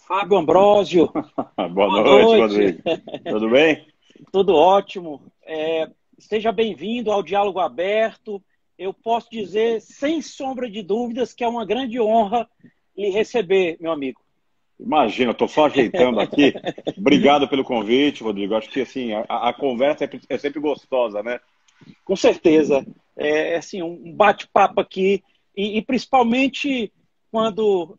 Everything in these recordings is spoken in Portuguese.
Fábio Ambrósio, Boa boa noite, noite. Rodrigo. Tudo bem? Tudo ótimo. Seja bem-vindo ao Diálogo Aberto. Eu posso dizer, sem sombra de dúvidas, que é uma grande honra lhe receber, meu amigo. Imagina, estou só ajeitando aqui. Obrigado pelo convite, Rodrigo. Acho que assim, a conversa é sempre gostosa, né? Com certeza. É assim, um bate-papo aqui, e principalmente quando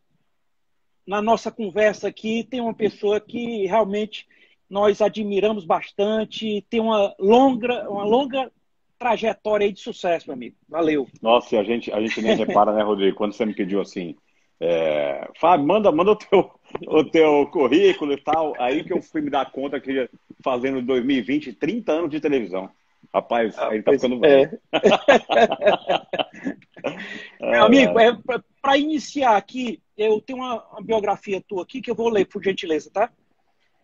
na nossa conversa aqui tem uma pessoa que realmente nós admiramos bastante, tem uma longa trajetória aí de sucesso, meu amigo. Valeu. Nossa, e a gente nem repara, né, Rodrigo? Quando você me pediu assim, Fábio, manda o teu currículo e tal. Aí que eu fui me dar conta que fazendo 2020, 30 anos de televisão. Rapaz, Ah, aí tá pois ficando velho. é. Meu Ai, amigo, ai. para iniciar aqui, eu tenho uma biografia tua aqui que eu vou ler, por gentileza, tá?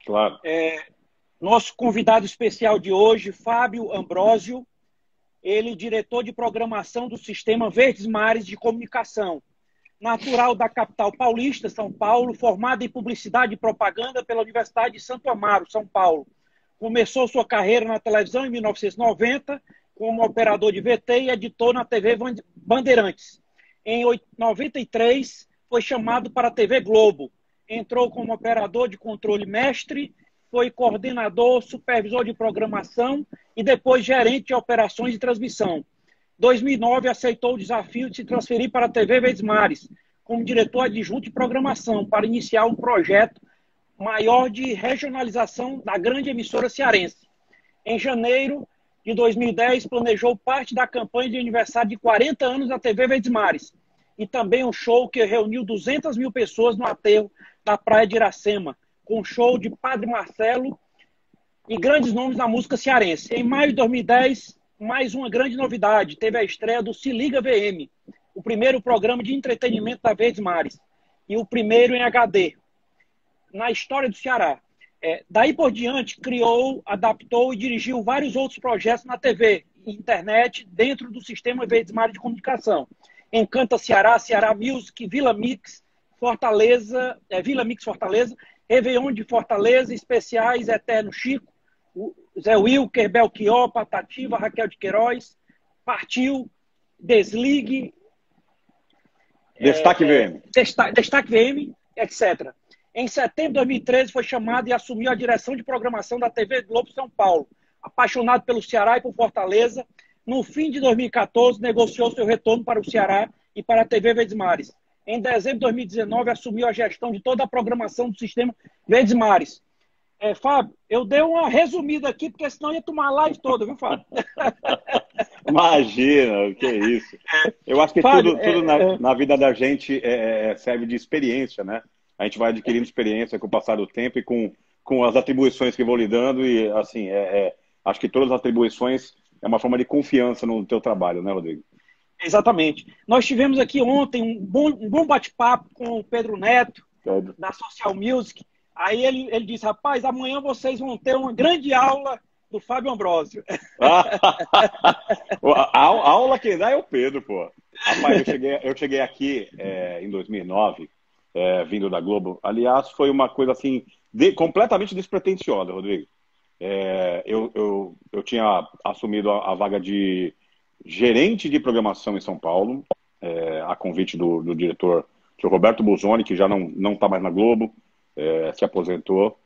Claro. Nosso convidado especial de hoje, Fábio Ambrósio, ele é diretor de programação do Sistema Verdes Mares de Comunicação. Natural da capital paulista, São Paulo, formado em publicidade e propaganda pela Universidade de Santo Amaro, São Paulo. Começou sua carreira na televisão em 1990 como operador de VT e editor na TV Bandeirantes. Em 93, foi chamado para a TV Globo. Entrou como operador de controle mestre, foi coordenador, supervisor de programação e depois gerente de operações de transmissão. Em 2009, aceitou o desafio de se transferir para a TV Verdes Mares, como diretor adjunto de programação, para iniciar um projeto maior de regionalização da grande emissora cearense. Em janeiro de 2010, planejou parte da campanha de aniversário de 40 anos da TV Verdes Mares e também um show que reuniu 200 mil pessoas no aterro da praia de Iracema, com show de Padre Marcelo e grandes nomes da música cearense. Em maio de 2010, mais uma grande novidade, teve a estreia do Se Liga VM, o primeiro programa de entretenimento da Verdes Mares e o primeiro em HD na história do Ceará. Daí por diante, criou, adaptou e dirigiu vários outros projetos na TV e internet dentro do sistema Verdes Mares de Comunicação. Encanta Ceará, Ceará Music, Vila Mix, Fortaleza, Vila Mix Fortaleza, Réveillon de Fortaleza, especiais Eterno Chico, Zé Wilker, Belchior, Patativa, Raquel de Queiroz, Partiu, Desligue, Destaque VM. Destaque VM, etc. Em setembro de 2013, foi chamado e assumiu a direção de programação da TV Globo São Paulo. Apaixonado pelo Ceará e por Fortaleza, no fim de 2014, negociou seu retorno para o Ceará e para a TV Verdes Mares. Em dezembro de 2019, assumiu a gestão de toda a programação do sistema Verdes Mares. Fábio, eu dei uma resumida aqui, porque senão ia tomar a live toda, viu, Fábio? Imagina, o que é isso? Eu acho que Fábio, tudo na vida da gente serve de experiência, né? A gente vai adquirindo experiência com o passar do tempo e com as atribuições que vou lhe dando e, assim, acho que todas as atribuições é uma forma de confiança no teu trabalho, né, Rodrigo? exatamente. Nós tivemos aqui ontem um bom bate-papo com o Pedro Neto, da Social Music. Aí ele disse, rapaz, amanhã vocês vão ter uma grande aula do Fábio Ambrósio. A aula que dá é o Pedro, pô. Rapaz, eu cheguei aqui em 2009, vindo da Globo. Aliás, foi uma coisa assim, completamente despretensiosa, Rodrigo. Eu tinha assumido a vaga de gerente de programação em São Paulo, a convite do diretor, que é o Roberto Buzoni, que já não está mais na Globo, se aposentou.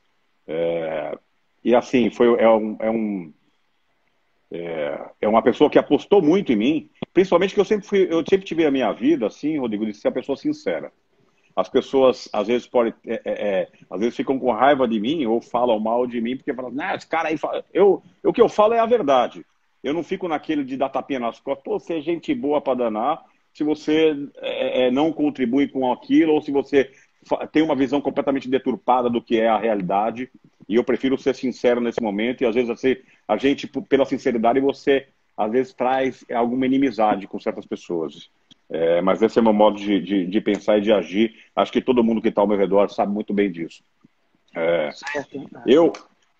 E assim, é uma pessoa que apostou muito em mim, principalmente que eu sempre tive a minha vida, assim, Rodrigo, de ser uma pessoa sincera. As pessoas às vezes às vezes ficam com raiva de mim ou falam mal de mim porque falam, esse cara aí fala. O que eu falo é a verdade. Eu não fico naquele de dar tapinha nas costas. Pô, você é gente boa para danar. Se você não contribui com aquilo ou se você tem uma visão completamente deturpada do que é a realidade. E eu prefiro ser sincero nesse momento. E às vezes assim, a gente, pela sinceridade, você às vezes traz alguma inimizade com certas pessoas. Mas esse é o meu modo de pensar e de agir. Acho que todo mundo que está ao meu redor sabe muito bem disso. Certo. Eu,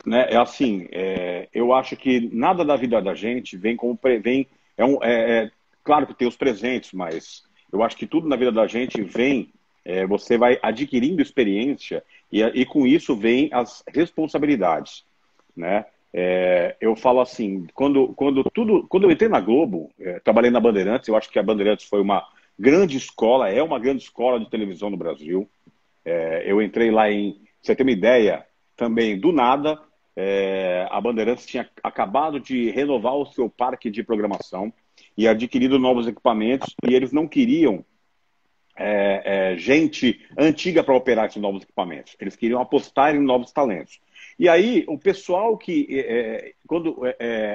né, eu acho que nada da vida da gente vem claro que tem os presentes, mas eu acho que tudo na vida da gente vem você vai adquirindo experiência e com isso vem as responsabilidades, né? Eu falo assim, quando eu entrei na Globo, trabalhei na Bandeirantes, eu acho que a Bandeirantes foi uma grande escola, é uma grande escola de televisão no Brasil. Eu entrei lá você ter uma ideia, também do nada, a Bandeirantes tinha acabado de renovar o seu parque de programação e adquirido novos equipamentos, e eles não queriam gente antiga para operar esses novos equipamentos. Eles queriam apostar em novos talentos. E aí, o pessoal quando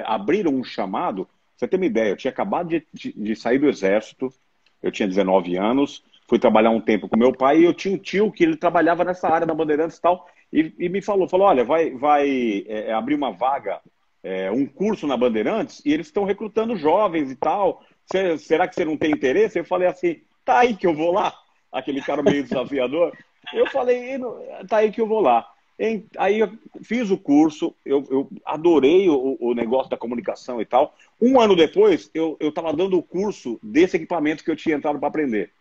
abriram um chamado, você tem uma ideia, eu tinha acabado de sair do exército, eu tinha 19 anos, fui trabalhar um tempo com meu pai, e eu tinha um tio que ele trabalhava nessa área da Bandeirantes e tal, e me falou, olha, vai abrir uma vaga, um curso na Bandeirantes, e eles estão recrutando jovens e tal, será que você não tem interesse? Eu falei assim, tá aí que eu vou lá, aquele cara meio desafiador. Eu falei, tá aí que eu vou lá. Aí eu fiz o curso, eu adorei o negócio da comunicação e tal. Um ano depois, eu estava dando o curso desse equipamento que eu tinha entrado para aprender.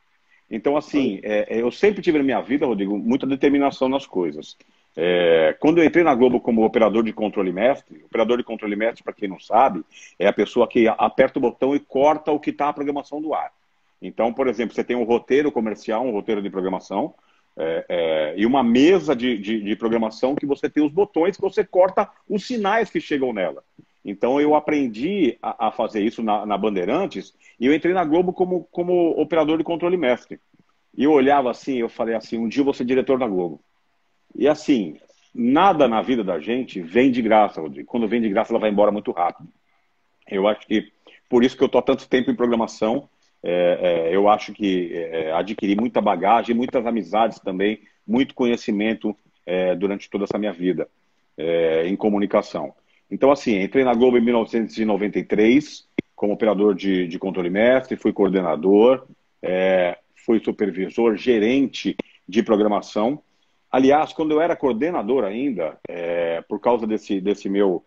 Então, assim, eu sempre tive na minha vida, Rodrigo, muita determinação nas coisas. Quando eu entrei na Globo como operador de controle mestre, para quem não sabe, é a pessoa que aperta o botão e corta o que está a programação do ar. Então, por exemplo, você tem um roteiro comercial, um roteiro de programação, e uma mesa de programação que você tem os botões que você corta os sinais que chegam nela. Então, eu aprendi a fazer isso na Bandeirantes e eu entrei na Globo como operador de controle mestre. E eu olhava assim, eu falei assim, um dia eu vou ser diretor da Globo. E assim, nada na vida da gente vem de graça, Rodrigo. Quando vem de graça, ela vai embora muito rápido. Eu acho que por isso que eu estou há tanto tempo em programação. Eu acho que adquiri muita bagagem, muitas amizades também, muito conhecimento durante toda essa minha vida em comunicação. Então, assim, entrei na Globo em 1993 como operador de controle mestre, fui coordenador, fui supervisor, gerente de programação. Aliás, quando eu era coordenador ainda, por causa desse meu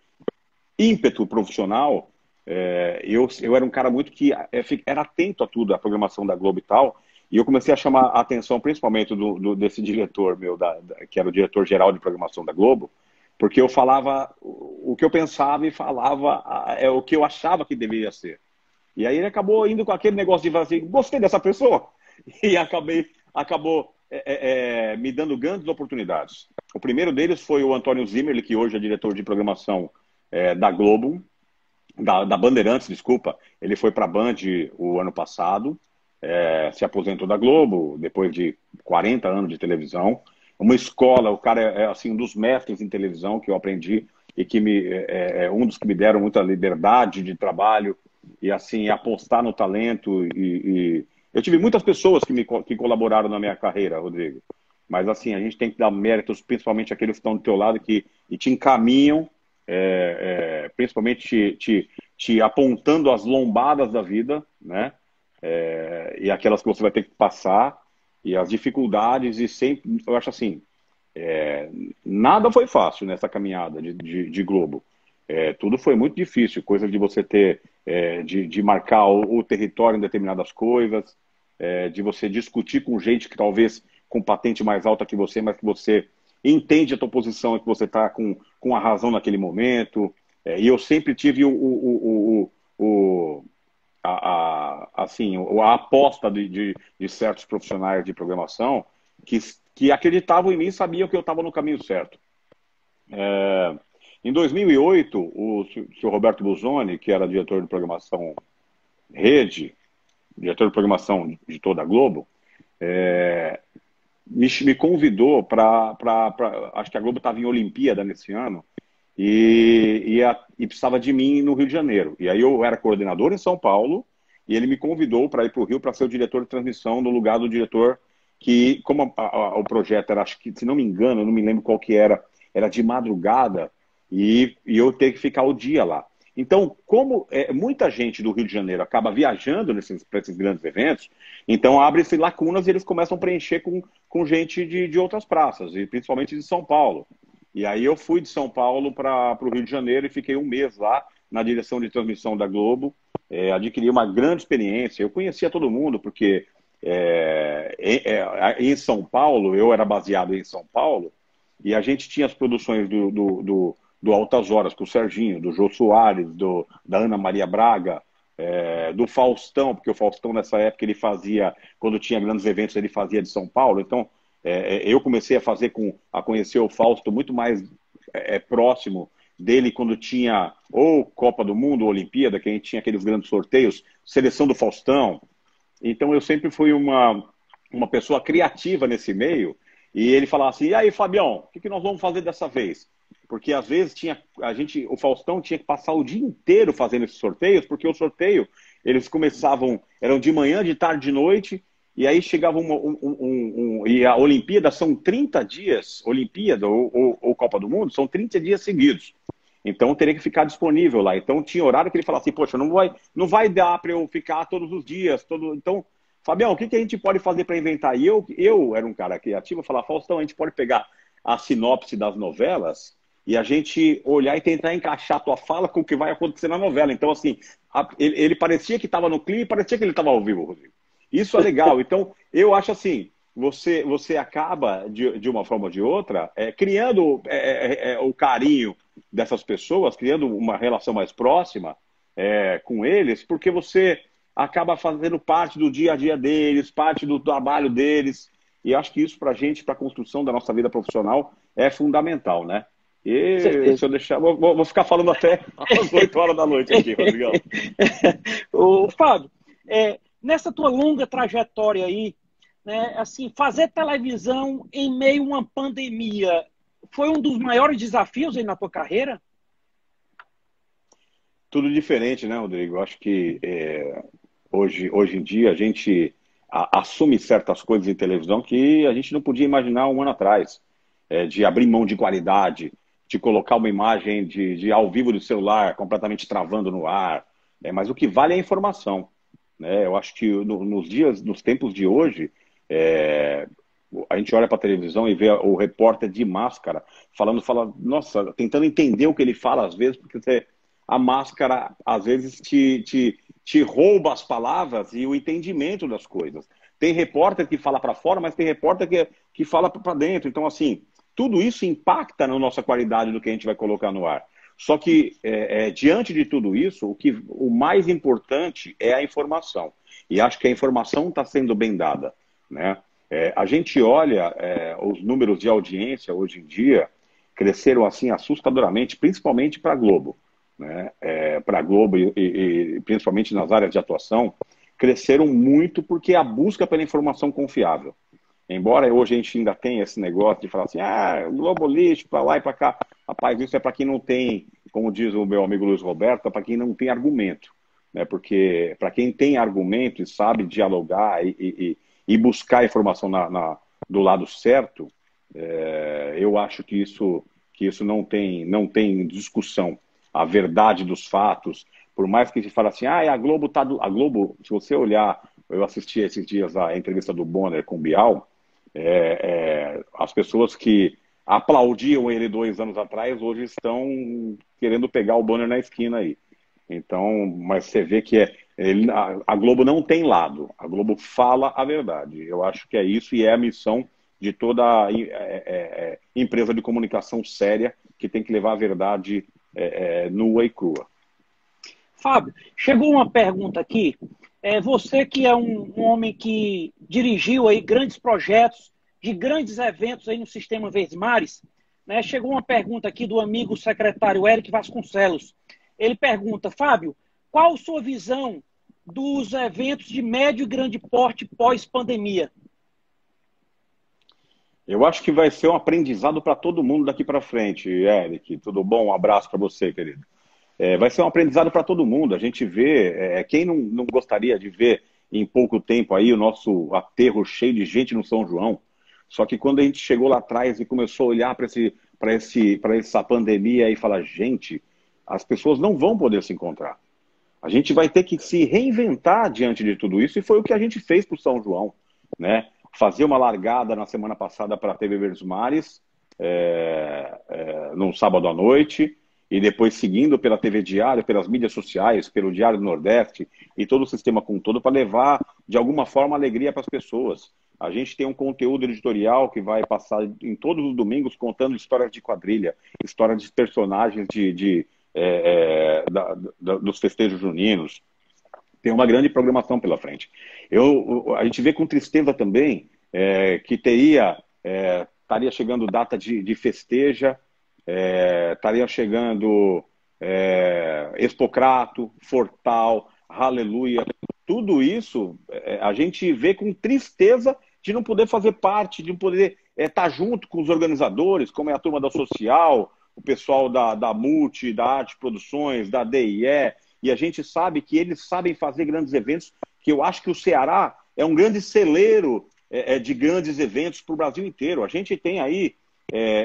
ímpeto profissional, eu era um cara muito que era atento a tudo, a programação da Globo e tal, e eu comecei a chamar a atenção principalmente desse diretor meu, que era o diretor-geral de programação da Globo, porque eu falava o que eu pensava e falava o que eu achava que deveria ser. E aí ele acabou indo com aquele negócio de falar assim, gostei dessa pessoa, e acabou me dando grandes oportunidades. O primeiro deles foi o Antônio Zimmerli, que hoje é diretor de programação da Globo, da Bandeirantes, desculpa. Ele foi para a Band o ano passado, se aposentou da Globo, depois de 40 anos de televisão. Uma escola, o cara é assim, um dos mestres em televisão que eu aprendi e que um dos que me deram muita liberdade de trabalho e assim, apostar no talento. Eu tive muitas pessoas que colaboraram na minha carreira, Rodrigo. Mas assim, a gente tem que dar méritos, principalmente aqueles que estão do teu lado e te encaminham, principalmente te apontando as lombadas da vida, né? E aquelas que você vai ter que passar, e as dificuldades, e sempre, eu acho assim, nada foi fácil nessa caminhada de Globo. Tudo foi muito difícil, coisa de você ter, de marcar o território em determinadas coisas, de você discutir com gente que talvez com patente mais alta que você, mas que você entende a tua posição e que você está com a razão naquele momento. E eu sempre tive assim, a aposta de certos profissionais de programação que acreditavam em mim e sabiam que eu estava no caminho certo. Em 2008, o senhor Roberto Busoni, que era diretor de programação Rede, diretor de programação de toda a Globo, me convidou acho que a Globo estava em Olimpíada nesse ano, e precisava de mim no Rio de Janeiro. E aí eu era coordenador em São Paulo, e ele me convidou para ir para o Rio para ser o diretor de transmissão no lugar do diretor que, como o projeto era, acho que, se não me engano, eu não me lembro qual que era de madrugada, e eu ter que ficar o dia lá. Então, como muita gente do Rio de Janeiro acaba viajando para esses grandes eventos, então abre-se lacunas e eles começam a preencher com gente de outras praças, e principalmente de São Paulo. E aí eu fui de São Paulo para o Rio de Janeiro e fiquei um mês lá na direção de transmissão da Globo, adquiri uma grande experiência. Eu conhecia todo mundo, porque Em São Paulo, eu era baseado em São Paulo, e a gente tinha as produções do Altas Horas, com o Serginho, do Jô Soares, da Ana Maria Braga, do Faustão, porque o Faustão nessa época ele fazia, quando tinha grandes eventos, ele fazia de São Paulo. Então, eu comecei a conhecer o Fausto muito mais próximo dele quando tinha ou Copa do Mundo, ou Olimpíada, que a gente tinha aqueles grandes sorteios, seleção do Faustão. Então eu sempre fui uma pessoa criativa nesse meio, e ele falava assim, e aí, Fabião, o que nós vamos fazer dessa vez? Porque às vezes o Faustão tinha que passar o dia inteiro fazendo esses sorteios, porque o sorteio, eles começavam, eram de manhã, de tarde, de noite, e aí chegava e a Olimpíada são 30 dias, Olimpíada ou Copa do Mundo, são 30 dias seguidos. Então teria que ficar disponível lá. Então tinha horário que ele falava assim, poxa, não vai dar para eu ficar todos os dias. Então, Fabião, o que a gente pode fazer para inventar? E eu era um cara criativo, eu falava, Faustão, a gente pode pegar a sinopse das novelas e a gente olhar e tentar encaixar a tua fala com o que vai acontecer na novela. Então, assim, ele parecia que estava no clipe, parecia que ele estava ao vivo, Rodrigo. Isso é legal. Então, eu acho assim, você acaba, de uma forma ou de outra, criando o carinho dessas pessoas, criando uma relação mais próxima com eles, porque você acaba fazendo parte do dia a dia deles, parte do trabalho deles, e acho que isso para a gente, para a construção da nossa vida profissional, é fundamental, né? Com E certeza. se eu deixar, vou ficar falando até às 8 horas da noite aqui, Rodrigão. Ô, Fábio, nessa tua longa trajetória aí, né, assim, fazer televisão em meio a uma pandemia foi um dos maiores desafios aí na tua carreira? Tudo diferente, né, Rodrigo? Eu acho que hoje em dia a gente assume certas coisas em televisão que a gente não podia imaginar um ano atrás. De abrir mão de qualidade, de colocar uma imagem de ao vivo do celular completamente travando no ar. Mas o que vale é a informação, né? Eu acho que nos tempos de hoje, a gente olha para a televisão e vê o repórter de máscara nossa, tentando entender o que ele fala às vezes, porque a máscara às vezes te rouba as palavras e o entendimento das coisas. Tem repórter que fala para fora, mas tem repórter que fala para dentro. Então, assim, tudo isso impacta na nossa qualidade do que a gente vai colocar no ar. Só que, diante de tudo isso, o mais importante é a informação. E acho que a informação está sendo bem dada, né? A gente olha os números de audiência hoje em dia cresceram assim assustadoramente, principalmente para a Globo, né? Para a Globo e principalmente nas áreas de atuação, cresceram muito porque a busca pela informação confiável. Embora hoje a gente ainda tenha esse negócio de falar assim, Globo lixo, para lá e para cá. Rapaz, isso é para quem não tem, como diz o meu amigo Luiz Roberto, é para quem não tem argumento, né? Porque para quem tem argumento e sabe dialogar e buscar informação do lado certo, eu acho que isso não tem discussão. A verdade dos fatos, por mais que se fale assim, a Globo tá a Globo, se você olhar, eu assisti esses dias a entrevista do Bonner com o Bial, as pessoas que aplaudiam ele 2 anos atrás, hoje estão querendo pegar o Bonner na esquina aí. Então, mas você vê que a Globo não tem lado, a Globo fala a verdade. Eu acho que é isso e é a missão de toda empresa de comunicação séria que tem que levar a verdade nua e crua. Fábio, chegou uma pergunta aqui. Você que é um homem que dirigiu aí grandes projetos, de grandes eventos aí no Sistema Verdes Mares, né? Chegou uma pergunta aqui do amigo secretário Eric Vasconcelos. Ele pergunta, Fábio, qual a sua visão dos eventos de médio e grande porte pós-pandemia? Eu acho que vai ser um aprendizado para todo mundo daqui para frente, Eric. Tudo bom? Um abraço para você, querido. Vai ser um aprendizado para todo mundo. A gente vê, quem não gostaria de ver em pouco tempo aí o nosso aterro cheio de gente no São João. Só que quando a gente chegou lá atrás e começou a olhar para essa pandemia e falar, gente, as pessoas não vão poder se encontrar. A gente vai ter que se reinventar diante de tudo isso, e foi o que a gente fez para o São João, né? Fazer uma largada na semana passada para a TV Verdes Mares, num sábado à noite, e depois seguindo pela TV Diário, pelas mídias sociais, pelo Diário do Nordeste e todo o sistema como um todo para levar, de alguma forma, alegria para as pessoas. A gente tem um conteúdo editorial que vai passar em todos os domingos contando histórias de quadrilha, histórias de personagens dos festejos juninos. Tem uma grande programação pela frente. A gente vê com tristeza também que estaria chegando data de festeja, estaria chegando Expocrato, Fortal, Aleluia. Tudo isso a gente vê com tristeza de não poder fazer parte, de não poder estar junto com os organizadores, como é a turma da Social, o pessoal da Multi, da Arte Produções, da DIE, e a gente sabe que eles sabem fazer grandes eventos, que eu acho que o Ceará é um grande celeiro de grandes eventos para o Brasil inteiro. A gente tem aí,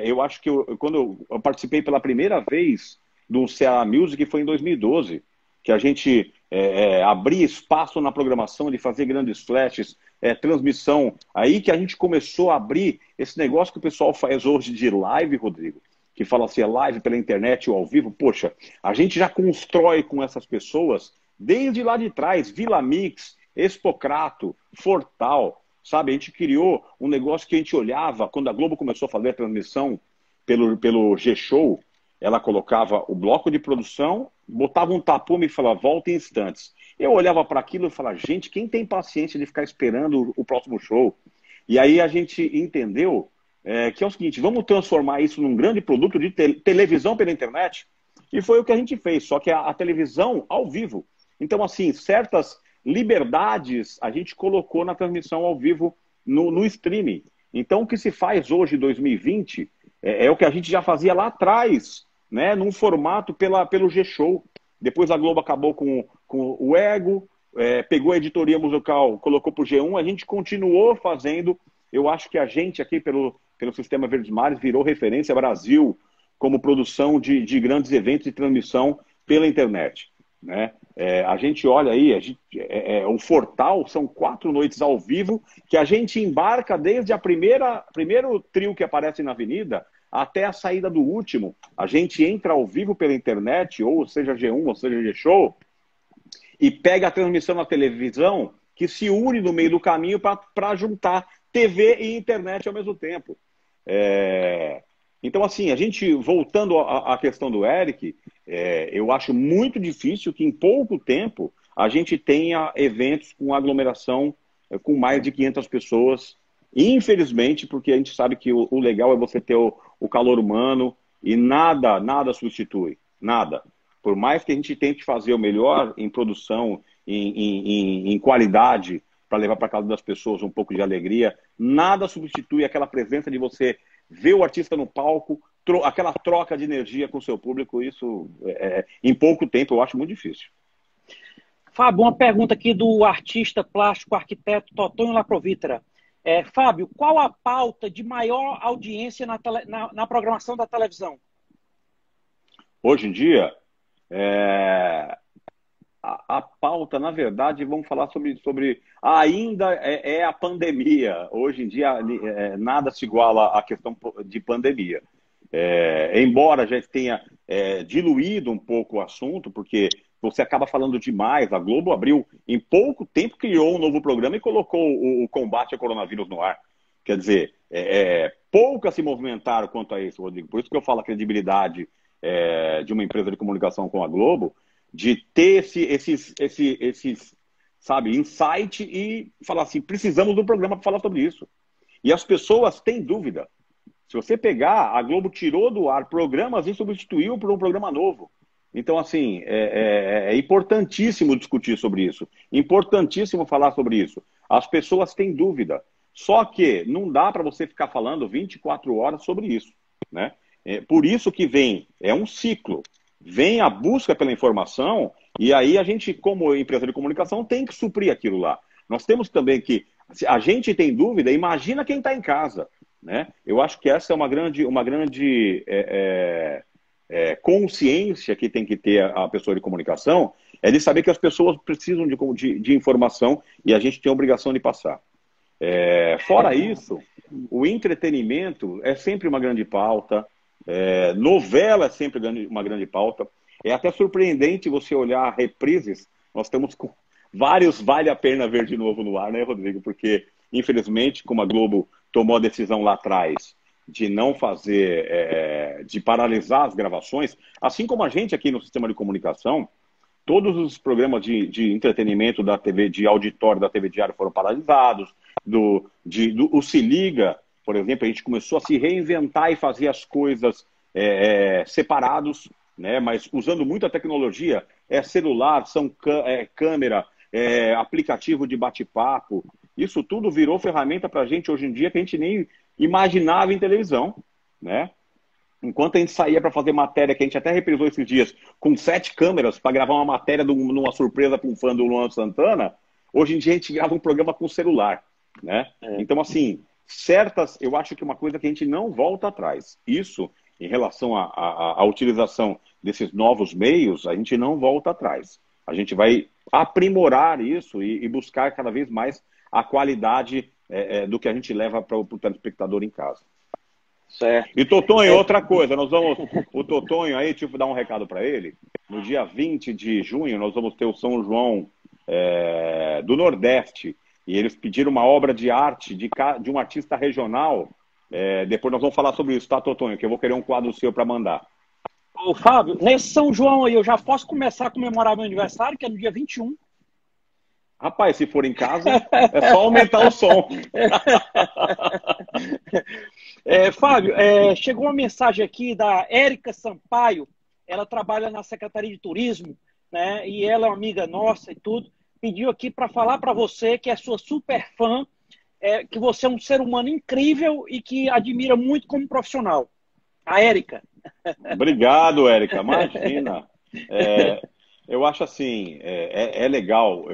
eu acho que quando eu participei pela primeira vez do Ceará Music foi em 2012, que a gente abria espaço na programação de fazer grandes flashes, transmissão, aí que a gente começou a abrir esse negócio que o pessoal faz hoje de live, Rodrigo, que fala assim, é live pela internet ou ao vivo. Poxa, a gente já constrói com essas pessoas desde lá de trás, Vila Mix, Expocrato, Fortal, sabe? A gente criou um negócio que a gente olhava, quando a Globo começou a fazer a transmissão pelo G-Show, ela colocava o bloco de produção, botava um tapume e falava, volta em instantes. Eu olhava para aquilo e falava, gente, quem tem paciência de ficar esperando o próximo show? E aí a gente entendeu que é o seguinte, vamos transformar isso num grande produto de televisão pela internet. E foi o que a gente fez, só que a televisão ao vivo. Então, assim, certas liberdades a gente colocou na transmissão ao vivo no streaming. Então, o que se faz hoje, em 2020, é o que a gente já fazia lá atrás, né, num formato pelo G-Show. Depois a Globo acabou com o Ego, pegou a editoria musical, colocou para o G1, a gente continuou fazendo. Eu acho que a gente aqui, pelo Sistema Verdes Mares, virou referência Brasil como produção de grandes eventos de transmissão pela internet. Né? A gente olha aí, o Fortal são 4 noites ao vivo que a gente embarca desde primeiro trio que aparece na avenida até a saída do último. A gente entra ao vivo pela internet, ou seja G1, ou seja G-Show, e pega a transmissão na televisão que se une no meio do caminho para juntar TV e internet ao mesmo tempo. Então, assim, a gente, voltando à questão do Eric, eu acho muito difícil que em pouco tempo a gente tenha eventos com aglomeração com mais de 500 pessoas, infelizmente, porque a gente sabe que o legal é você ter o calor humano e nada substitui, nada. Por mais que a gente tente fazer o melhor em produção, em qualidade, para levar para casa das pessoas um pouco de alegria, nada substitui aquela presença de você ver o artista no palco, aquela troca de energia com o seu público. Isso, em pouco tempo, eu acho muito difícil. Fábio, uma pergunta aqui do artista plástico, arquiteto Totonho Laprovitra. Fábio, qual a pauta de maior audiência na programação da televisão? Hoje em dia, a pauta, na verdade, vamos falar sobre ainda a pandemia. Hoje em dia, nada se iguala à questão de pandemia. Embora já tenha diluído um pouco o assunto, porque você acaba falando demais. A Globo abriu, em pouco tempo, criou um novo programa e colocou o combate ao coronavírus no ar. Quer dizer, poucas se movimentaram quanto a isso, Rodrigo. Por isso que eu falo a credibilidade de uma empresa de comunicação com a Globo, de ter esses sabe, insight e falar assim, precisamos do programa para falar sobre isso. E as pessoas têm dúvida. Se você pegar, a Globo tirou do ar programas e substituiu por um programa novo. Então, assim, é importantíssimo discutir sobre isso. Importantíssimo falar sobre isso. As pessoas têm dúvida. Só que não dá para você ficar falando 24 horas sobre isso, né? Por isso que é um ciclo. Vem a busca pela informação e aí a gente, como empresa de comunicação, tem que suprir aquilo lá. Nós temos também que, se a gente tem dúvida, imagina quem está em casa, né? Eu acho que essa é uma grande consciência que tem que ter a pessoa de comunicação, é de saber que as pessoas precisam de informação e a gente tem a obrigação de passar. Fora isso, o entretenimento é sempre uma grande pauta, Novela é sempre uma grande pauta. É até surpreendente você olhar reprises. Nós estamos com vários vale a pena ver de novo no ar, né, Rodrigo? Porque, infelizmente, como a Globo tomou a decisão lá atrás de não fazer, de paralisar as gravações, assim como a gente aqui no sistema de comunicação, todos os programas de entretenimento da TV, de auditório da TV Diário foram paralisados, o Se Liga, por exemplo, a gente começou a se reinventar e fazer as coisas separados, né? Mas usando muita tecnologia, celular, câmera, aplicativo de bate-papo, isso tudo virou ferramenta para a gente hoje em dia que a gente nem imaginava em televisão, né? Enquanto a gente saía para fazer matéria, que a gente até reprisou esses dias, com 7 câmeras para gravar uma matéria numa surpresa para um fã do Luan Santana, hoje em dia a gente grava um programa com celular, né? Então, assim, eu acho que uma coisa que a gente não volta atrás. Isso, em relação à utilização desses novos meios, a gente não volta atrás. A gente vai aprimorar isso e buscar cada vez mais a qualidade do que a gente leva para o telespectador em casa. Certo. E Totonho, outra coisa, o Totonho aí, deixa eu dar um recado para ele. No dia 20 de junho, nós vamos ter o São João do Nordeste. E eles pediram uma obra de arte de um artista regional. Depois nós vamos falar sobre isso, tá, Totonho? Que eu vou querer um quadro seu para mandar. Ô, Fábio, nesse São João aí, eu já posso começar a comemorar meu aniversário, que é no dia 21. Rapaz, se for em casa, é só aumentar o som. Fábio, chegou uma mensagem aqui da Érica Sampaio. Ela trabalha na Secretaria de Turismo, né? E ela é uma amiga nossa e tudo. Pediu aqui para falar para você que é sua super fã, que você é um ser humano incrível e que admira muito como profissional. A Érica. Obrigado, Érica. Imagina. Eu acho assim, legal.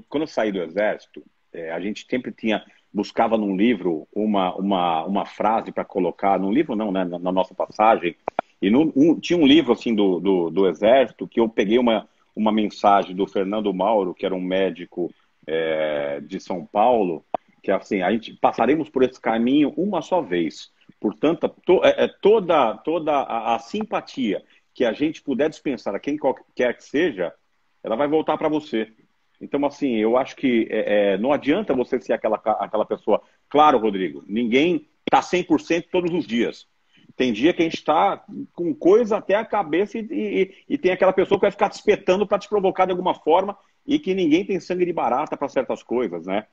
Quando eu saí do Exército, a gente sempre buscava num livro uma frase para colocar, num livro não, né, na nossa passagem, e tinha um livro assim do Exército que eu peguei uma mensagem do Fernando Mauro, que era um médico de São Paulo, que assim, a gente passaremos por esse caminho uma só vez. Portanto, toda a simpatia que a gente puder dispensar a quem quer que seja, ela vai voltar para você. Então, assim, eu acho que não adianta você ser aquela pessoa. Claro, Rodrigo, ninguém está 100% todos os dias. Tem dia que a gente está com coisa até a cabeça e tem aquela pessoa que vai ficar te espetando para te provocar de alguma forma e que ninguém tem sangue de barata para certas coisas, né?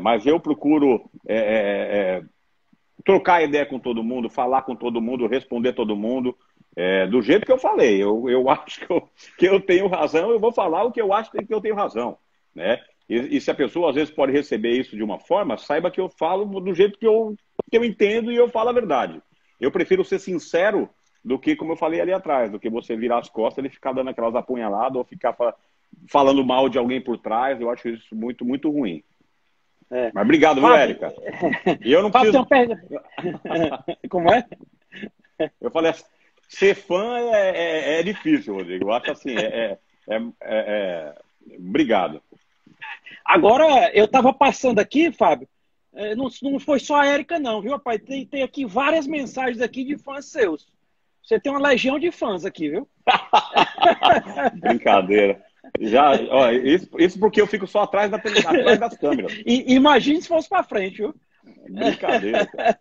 Mas eu procuro trocar ideia com todo mundo, falar com todo mundo, responder todo mundo, do jeito que eu falei. Eu acho que eu tenho razão, eu vou falar o que eu acho que eu tenho razão, né? E se a pessoa às vezes pode receber isso de uma forma, saiba que eu falo do jeito que eu entendo e eu falo a verdade. Eu prefiro ser sincero do que, como eu falei ali atrás, do que você virar as costas e ficar dando aquelas apunhaladas ou ficar falando mal de alguém por trás. Eu acho isso muito, muito ruim. Mas obrigado, viu, Érica? E eu não preciso... Como é? Eu falei, ser fã é difícil, Rodrigo. Eu acho assim, obrigado. Agora, eu estava passando aqui, Fábio, não foi só a Érica não, viu, rapaz? Tem aqui várias mensagens aqui de fãs seus. Você tem uma legião de fãs aqui, viu? Brincadeira. Isso porque eu fico só atrás das câmeras. Imagine se fosse para frente, viu? Brincadeira, cara.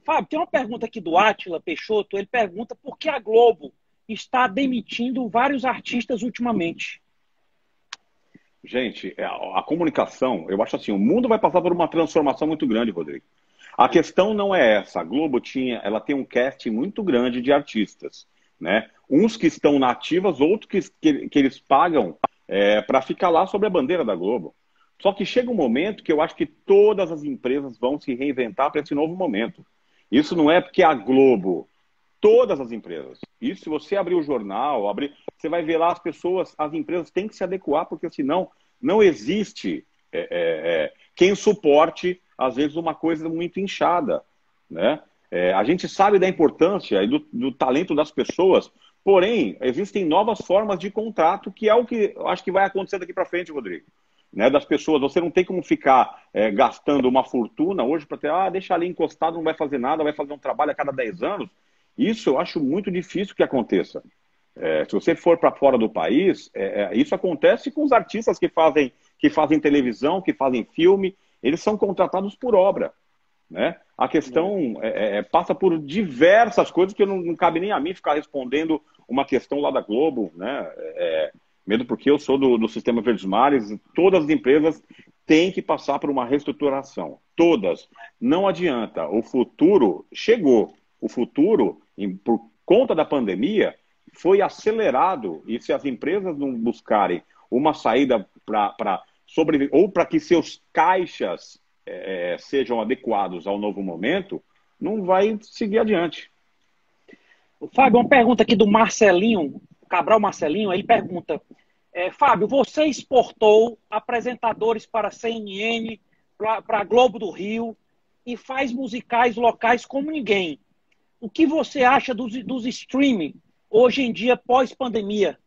Fábio, tem uma pergunta aqui do Átila Peixoto. Ele pergunta por que a Globo está demitindo vários artistas ultimamente. Gente, a comunicação, eu acho assim, o mundo vai passar por uma transformação muito grande, Rodrigo. A questão não é essa. A Globo ela tem um casting muito grande de artistas, né? Uns que estão nativas, outros que eles pagam para ficar lá sobre a bandeira da Globo. Só que chega um momento que eu acho que todas as empresas vão se reinventar para esse novo momento. Isso não é porque a Globo, todas as empresas. Isso, se você abrir o jornal, você vai ver lá as empresas têm que se adequar, porque senão não existe quem suporte, às vezes, uma coisa muito inchada, né? A gente sabe da importância e do talento das pessoas, porém, existem novas formas de contrato, que é o que eu acho que vai acontecer daqui para frente, Rodrigo. né, das pessoas. Você não tem como ficar gastando uma fortuna hoje para ter, deixa ali encostado, não vai fazer nada, vai fazer um trabalho a cada 10 anos. Isso eu acho muito difícil que aconteça. Se você for para fora do país, isso acontece com os artistas que fazem televisão, que fazem filme, eles são contratados por obra, né? A questão passa por diversas coisas que não cabe nem a mim ficar respondendo uma questão lá da Globo, né? Mesmo porque eu sou do Sistema Verdes Mares, todas as empresas têm que passar por uma reestruturação. Todas. Não adianta. O futuro chegou. O futuro, por conta da pandemia, foi acelerado. E se as empresas não buscarem uma saída para sobreviver, ou para que seus caixas sejam adequados ao novo momento, não vai seguir adiante. Fábio, uma pergunta aqui do Marcelinho, Cabral Marcelinho, ele pergunta, Fábio, você exportou apresentadores para a CNN, para a Globo do Rio, e faz musicais locais como ninguém. O que você acha dos streaming hoje em dia, pós-pandemia?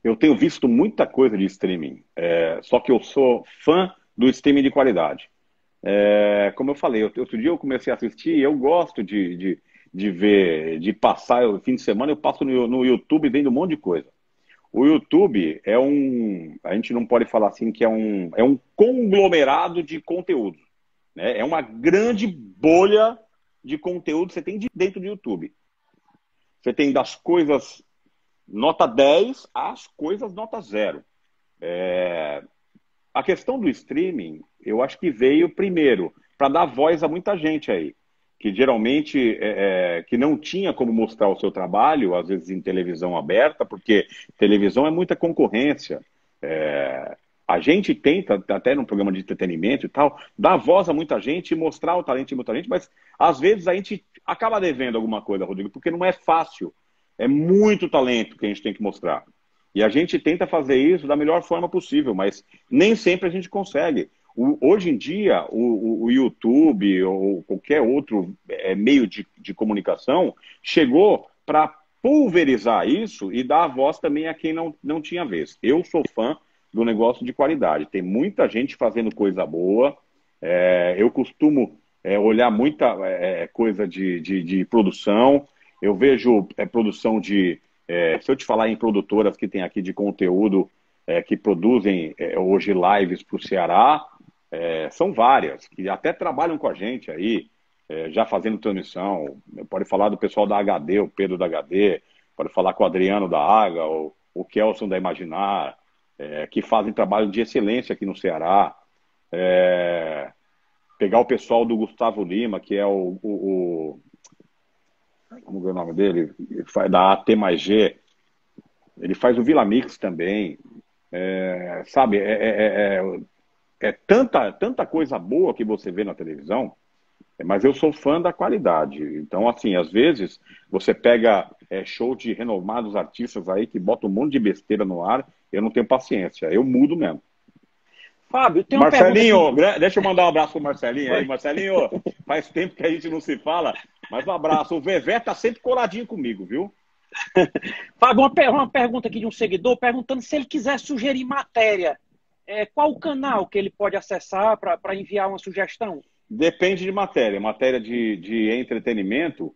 Eu tenho visto muita coisa de streaming, só que eu sou fã do streaming de qualidade. Como eu falei, outro dia eu comecei a assistir e eu gosto de ver, de passar o fim de semana, eu passo no YouTube vendo um monte de coisa. O YouTube a gente não pode falar assim que é um conglomerado de conteúdo, né? É uma grande bolha de conteúdo que você tem dentro do YouTube. Você tem das coisas nota 10 às coisas nota 0. A questão do streaming, eu acho que veio primeiro para dar voz a muita gente aí, que geralmente que não tinha como mostrar o seu trabalho, às vezes em televisão aberta, porque televisão é muita concorrência. A gente tenta, até num programa de entretenimento e tal, dar voz a muita gente, mostrar o talento de muita gente, mas às vezes a gente acaba devendo alguma coisa, Rodrigo, porque não é fácil. É muito talento que a gente tem que mostrar. E a gente tenta fazer isso da melhor forma possível, mas nem sempre a gente consegue. Hoje em dia, o YouTube ou qualquer outro meio de comunicação chegou para pulverizar isso e dar a voz também a quem não tinha vez. Eu sou fã do negócio de qualidade. Tem muita gente fazendo coisa boa. Eu costumo olhar muita coisa de produção. Eu vejo produção se eu te falar em produtoras que tem aqui de conteúdo que produzem hoje lives para o Ceará, são várias, que até trabalham com a gente aí, já fazendo transmissão. Pode falar do pessoal da HD, o Pedro da HD, pode falar com o Adriano da Aga, o Kelson da Imaginar, que fazem trabalho de excelência aqui no Ceará. Pegar o pessoal do Gustavo Lima, que é como é o nome dele? Da AT mais G. Ele faz o Vila Mix também. Sabe, tanta coisa boa que você vê na televisão, mas eu sou fã da qualidade. Então, assim, às vezes você pega show de renomados artistas aí que botam um monte de besteira no ar, eu não tenho paciência, eu mudo mesmo. Fábio, tem uma Marcelinho, deixa eu mandar um abraço pro Marcelinho aí. Marcelinho, faz tempo que a gente não se fala, mas um abraço. O Vevé tá sempre coladinho comigo, viu? Fábio, uma pergunta aqui de um seguidor perguntando se ele quiser sugerir matéria. Qual o canal que ele pode acessar para enviar uma sugestão? Depende de matéria. Matéria de entretenimento,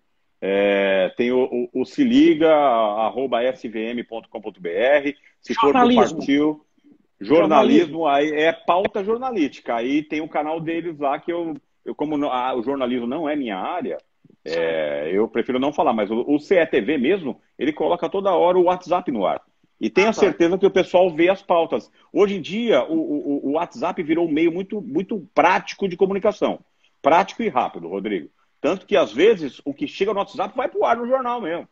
tem o se liga, @svm.com.br. Se for pro partiu, jornalismo, aí é pauta jornalística. Aí tem o canal deles lá que eu como o jornalismo não é minha área, eu prefiro não falar, mas o CETV mesmo, ele coloca toda hora o WhatsApp no ar. E tenho a certeza que o pessoal vê as pautas. Hoje em dia, o WhatsApp virou um meio muito, muito prático de comunicação. Prático e rápido, Rodrigo. Tanto que, às vezes, o que chega no WhatsApp vai pro ar no jornal mesmo.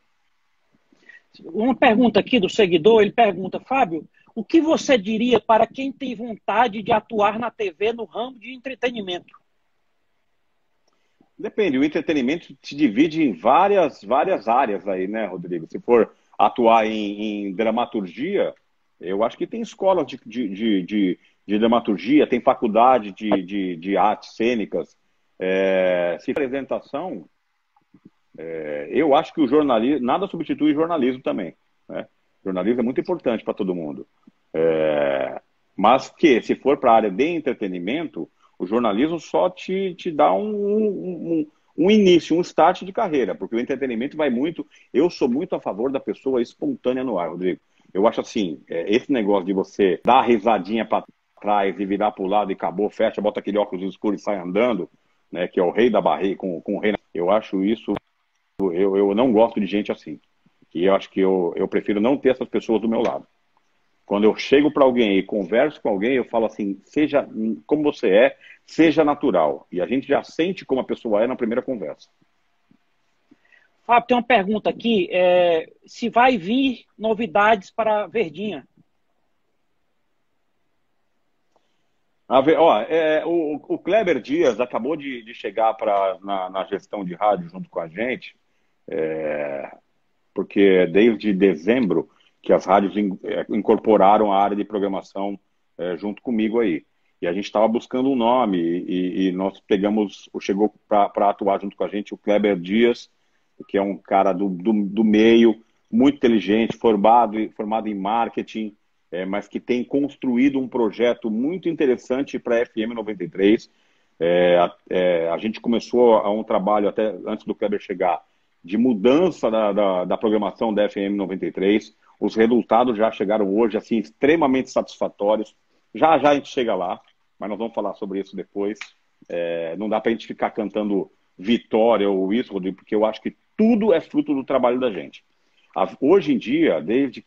Uma pergunta aqui do seguidor, ele pergunta, Fábio, o que você diria para quem tem vontade de atuar na TV no ramo de entretenimento? Depende, o entretenimento se divide em várias áreas aí, né, Rodrigo? Se for atuar em dramaturgia, eu acho que tem escolas de dramaturgia, tem faculdade de artes cênicas. Se apresentação, eu acho que o jornalismo, nada substitui jornalismo também, né? Jornalismo é muito importante para todo mundo. Mas que, se for para a área de entretenimento, o jornalismo só te dá um início, um start de carreira, porque o entretenimento vai muito. Eu sou muito a favor da pessoa espontânea no ar, Rodrigo. Eu acho assim, esse negócio de você dar a risadinha para trás e virar para o lado e acabou, fecha, bota aquele óculos escuro e sai andando, né, que é o rei da barriga, com o rei. Eu acho isso, eu não gosto de gente assim. E eu acho que eu prefiro não ter essas pessoas do meu lado. Quando eu chego para alguém e converso com alguém, eu falo assim, seja como você é, seja natural. E a gente já sente como a pessoa é na primeira conversa. Fábio, tem uma pergunta aqui. Se vai vir novidades para Verdinha? O Kleber Dias acabou de chegar na gestão de rádio junto com a gente, porque desde dezembro que as rádios incorporaram a área de programação junto comigo aí. E a gente estava buscando um nome e nós chegou para atuar junto com a gente o Kleber Dias, que é um cara do meio, muito inteligente, formado em marketing, mas que tem construído um projeto muito interessante para a FM 93. A gente começou um trabalho, até antes do Kleber chegar, de mudança da programação da FM 93. Os resultados já chegaram hoje, assim, extremamente satisfatórios. Já já a gente chega lá, mas nós vamos falar sobre isso depois. Não dá para a gente ficar cantando vitória ou isso, Rodrigo, porque eu acho que tudo é fruto do trabalho da gente. Hoje em dia, desde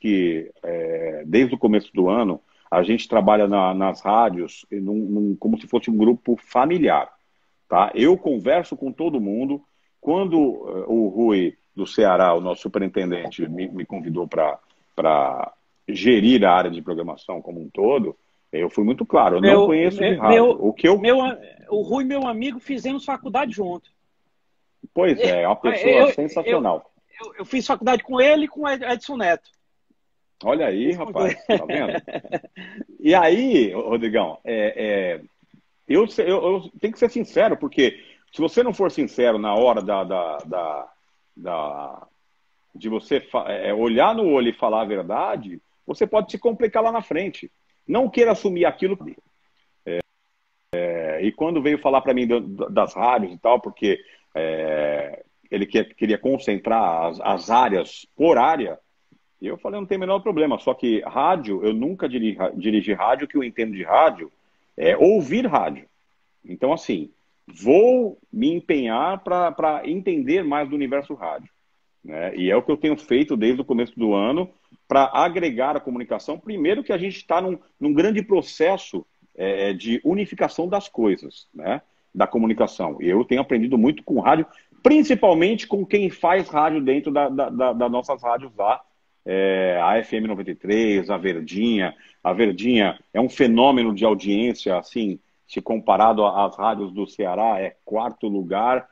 o começo do ano, a gente trabalha nas rádios como se fosse um grupo familiar. Tá? Eu converso com todo mundo. Quando o Rui do Ceará, o nosso superintendente, me convidou para gerir a área de programação como um todo, eu fui muito claro, eu não conheço de rádio. O Rui, meu amigo, fizemos faculdade junto. Pois é uma pessoa sensacional. Eu fiz faculdade com ele e com o Edson Neto. Olha aí, rapaz, tá vendo? E aí, Rodrigão, eu tenho que ser sincero, porque se você não for sincero na hora de você olhar no olho e falar a verdade, você pode se complicar lá na frente. Não queira assumir aquilo. E quando veio falar para mim das rádios e tal, porque ele queria concentrar as áreas por área, e eu falei, não tem o menor problema, só que rádio, eu nunca dirigi rádio, o que eu entendo de rádio é ouvir rádio. Então, assim, vou me empenhar para entender mais do universo rádio, né? E é o que eu tenho feito desde o começo do ano para agregar a comunicação. Primeiro que a gente está num grande processo de unificação das coisas, né? Da comunicação. E eu tenho aprendido muito com rádio, principalmente com quem faz rádio dentro das nossas rádios lá. A FM 93, a Verdinha. A Verdinha é um fenômeno de audiência, assim, se comparado às rádios do Ceará, é quarto lugar,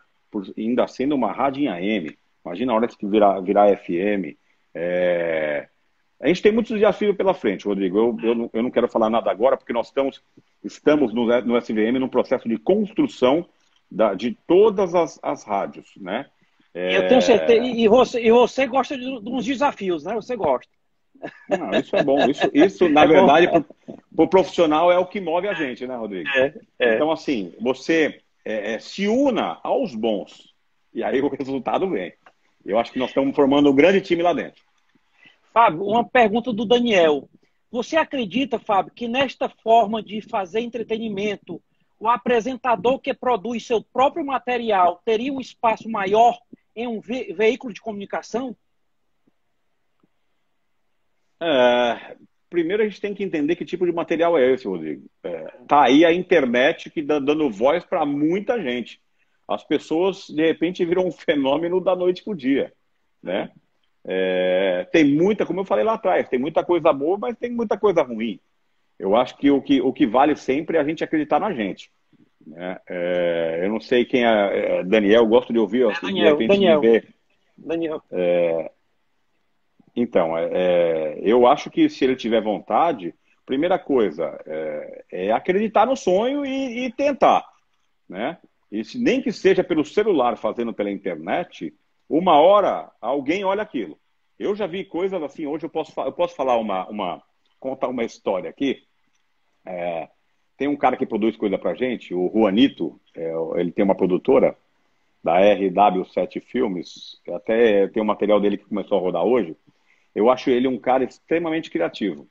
ainda sendo uma rádio em AM. Imagina a hora que virar FM. A gente tem muitos desafios pela frente, Rodrigo. Eu não quero falar nada agora, porque nós estamos no SVM num processo de construção de todas as rádios, né? Eu tenho certeza. E você gosta de uns desafios, né? Você gosta. Não, isso é bom. Isso na verdade, para o profissional é o que move a gente, né, Rodrigo? Então, assim, você se una aos bons. E aí o resultado vem. Eu acho que nós estamos formando um grande time lá dentro. Fábio, uma pergunta do Daniel. Você acredita, Fábio, que nesta forma de fazer entretenimento, o apresentador que produz seu próprio material teria um espaço maior em um veículo de comunicação? Primeiro a gente tem que entender que tipo de material é esse, Rodrigo. Tá aí a internet que dando voz para muita gente. As pessoas, de repente, viram um fenômeno da noite para o dia, né? Tem muita, como eu falei lá atrás, tem muita coisa boa, mas tem muita coisa ruim. Eu acho que o que vale sempre é a gente acreditar na gente, né? Eu não sei quem é Daniel, gosto de ouvir, Daniel, de repente me ver. Daniel. Então, eu acho que se ele tiver vontade, primeira coisa é acreditar no sonho e tentar, né? E nem que seja pelo celular, fazendo pela internet, uma hora alguém olha aquilo. Eu já vi coisas assim, hoje eu posso falar contar uma história aqui. Tem um cara que produz coisa pra gente, o Juanito, ele tem uma produtora da RW7 Filmes, até tem um material dele que começou a rodar hoje. Eu acho ele um cara extremamente criativo.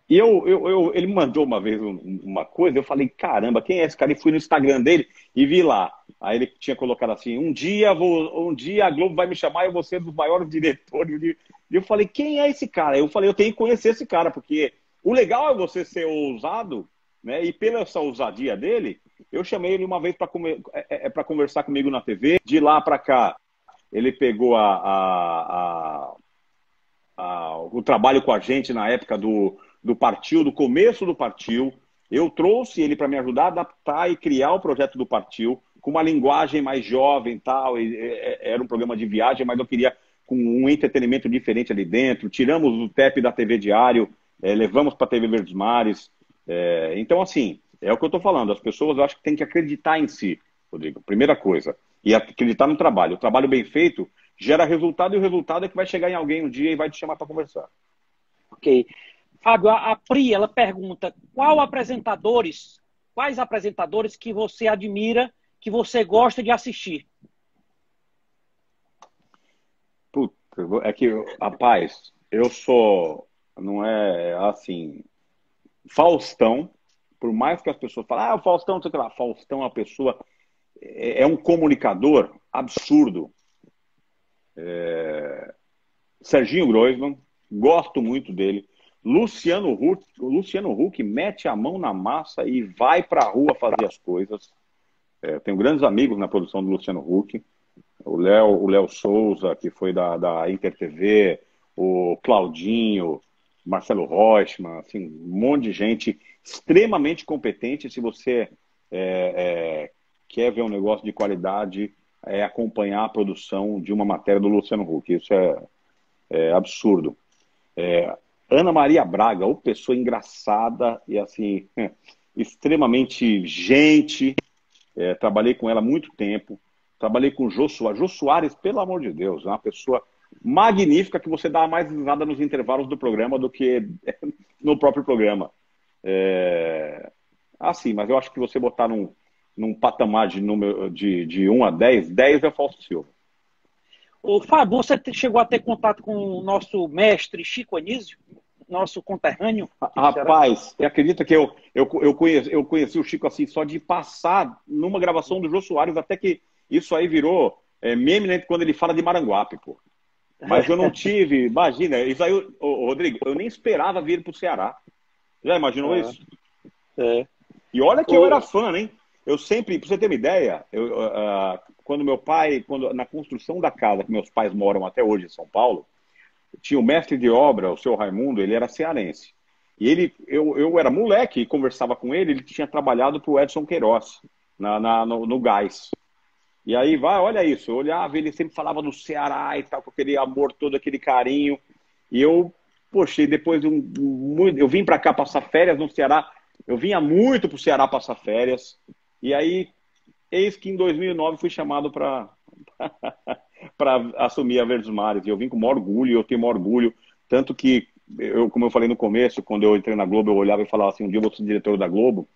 E ele me mandou uma vez uma coisa, eu falei, caramba, quem é esse cara? E fui no Instagram dele e vi lá. Aí ele tinha colocado assim, um dia a Globo vai me chamar e eu vou ser um dos maiores diretores. E eu falei, quem é esse cara? Eu falei, eu tenho que conhecer esse cara, porque o legal é você ser ousado, né? E pela essa ousadia dele, eu chamei ele uma vez para conversar comigo na TV. De lá para cá, ele pegou o trabalho com a gente na época do Partiu, do começo do Partiu. Eu trouxe ele para me ajudar a adaptar e criar o projeto do Partiu com uma linguagem mais jovem e tal. Era um programa de viagem, mas eu queria com um entretenimento diferente ali dentro. Tiramos o TEP da TV Diário, levamos para a TV Verdes Mares. Então, assim, é o que eu estou falando. As pessoas, eu acho que têm que acreditar em si, Rodrigo. Primeira coisa. E acreditar no trabalho. O trabalho bem feito gera resultado e o resultado é que vai chegar em alguém um dia e vai te chamar para conversar. Ok. Fábio, a Pri, ela pergunta quais apresentadores que você admira, que você gosta de assistir? Puta, é que, rapaz, eu sou, não é assim, Faustão, por mais que as pessoas falem, o Faustão, não sei o que lá, Faustão é uma pessoa, é um comunicador absurdo. Serginho Groisman, gosto muito dele. Luciano Huck mete a mão na massa e vai para a rua fazer as coisas. Eu tenho grandes amigos na produção do Luciano Huck. O Léo Souza, que foi da Inter TV, o Claudinho, Marcelo Reutemann, assim, um monte de gente extremamente competente. Se você quer ver um negócio de qualidade, acompanhar a produção de uma matéria do Luciano Huck. Isso é absurdo. Ana Maria Braga, uma pessoa engraçada e assim, extremamente gente. Trabalhei com ela há muito tempo. Trabalhei com o Jô Soares. Jô Soares, pelo amor de Deus, é uma pessoa magnífica que você dá mais risada nos intervalos do programa do que no próprio programa. Assim, mas eu acho que você botar num patamar de 1 a 10, 10 é Fausto Silva. Ô, Fábio, você chegou a ter contato com o nosso mestre Chico Anísio, nosso conterrâneo? Rapaz, você acredita que eu conheci o Chico assim só de passar numa gravação do Jô Soares, até que isso aí virou meme, né, quando ele fala de Maranguape, pô. Mas eu não tive, imagina, isso aí, Rodrigo, eu nem esperava vir pro Ceará. Já imaginou isso? E olha que eu era fã, hein? Eu sempre, pra você ter uma ideia, quando meu pai, na construção da casa que meus pais moram até hoje em São Paulo, tinha o mestre de obra, o seu Raimundo, ele era cearense. E eu era moleque e conversava com ele tinha trabalhado para o Edson Queiroz, no Gás. E aí, olha isso, eu olhava, ele sempre falava do Ceará e tal, com aquele amor todo, aquele carinho. E poxa, depois eu vim para cá passar férias no Ceará, eu vinha muito para o Ceará passar férias. E aí, eis que em 2009 fui chamado para assumir a Verdes Mares. E eu vim com o maior orgulho, eu tenho o maior orgulho. Tanto que, como eu falei no começo, quando eu entrei na Globo, eu olhava e falava assim, um dia eu vou ser diretor da Globo.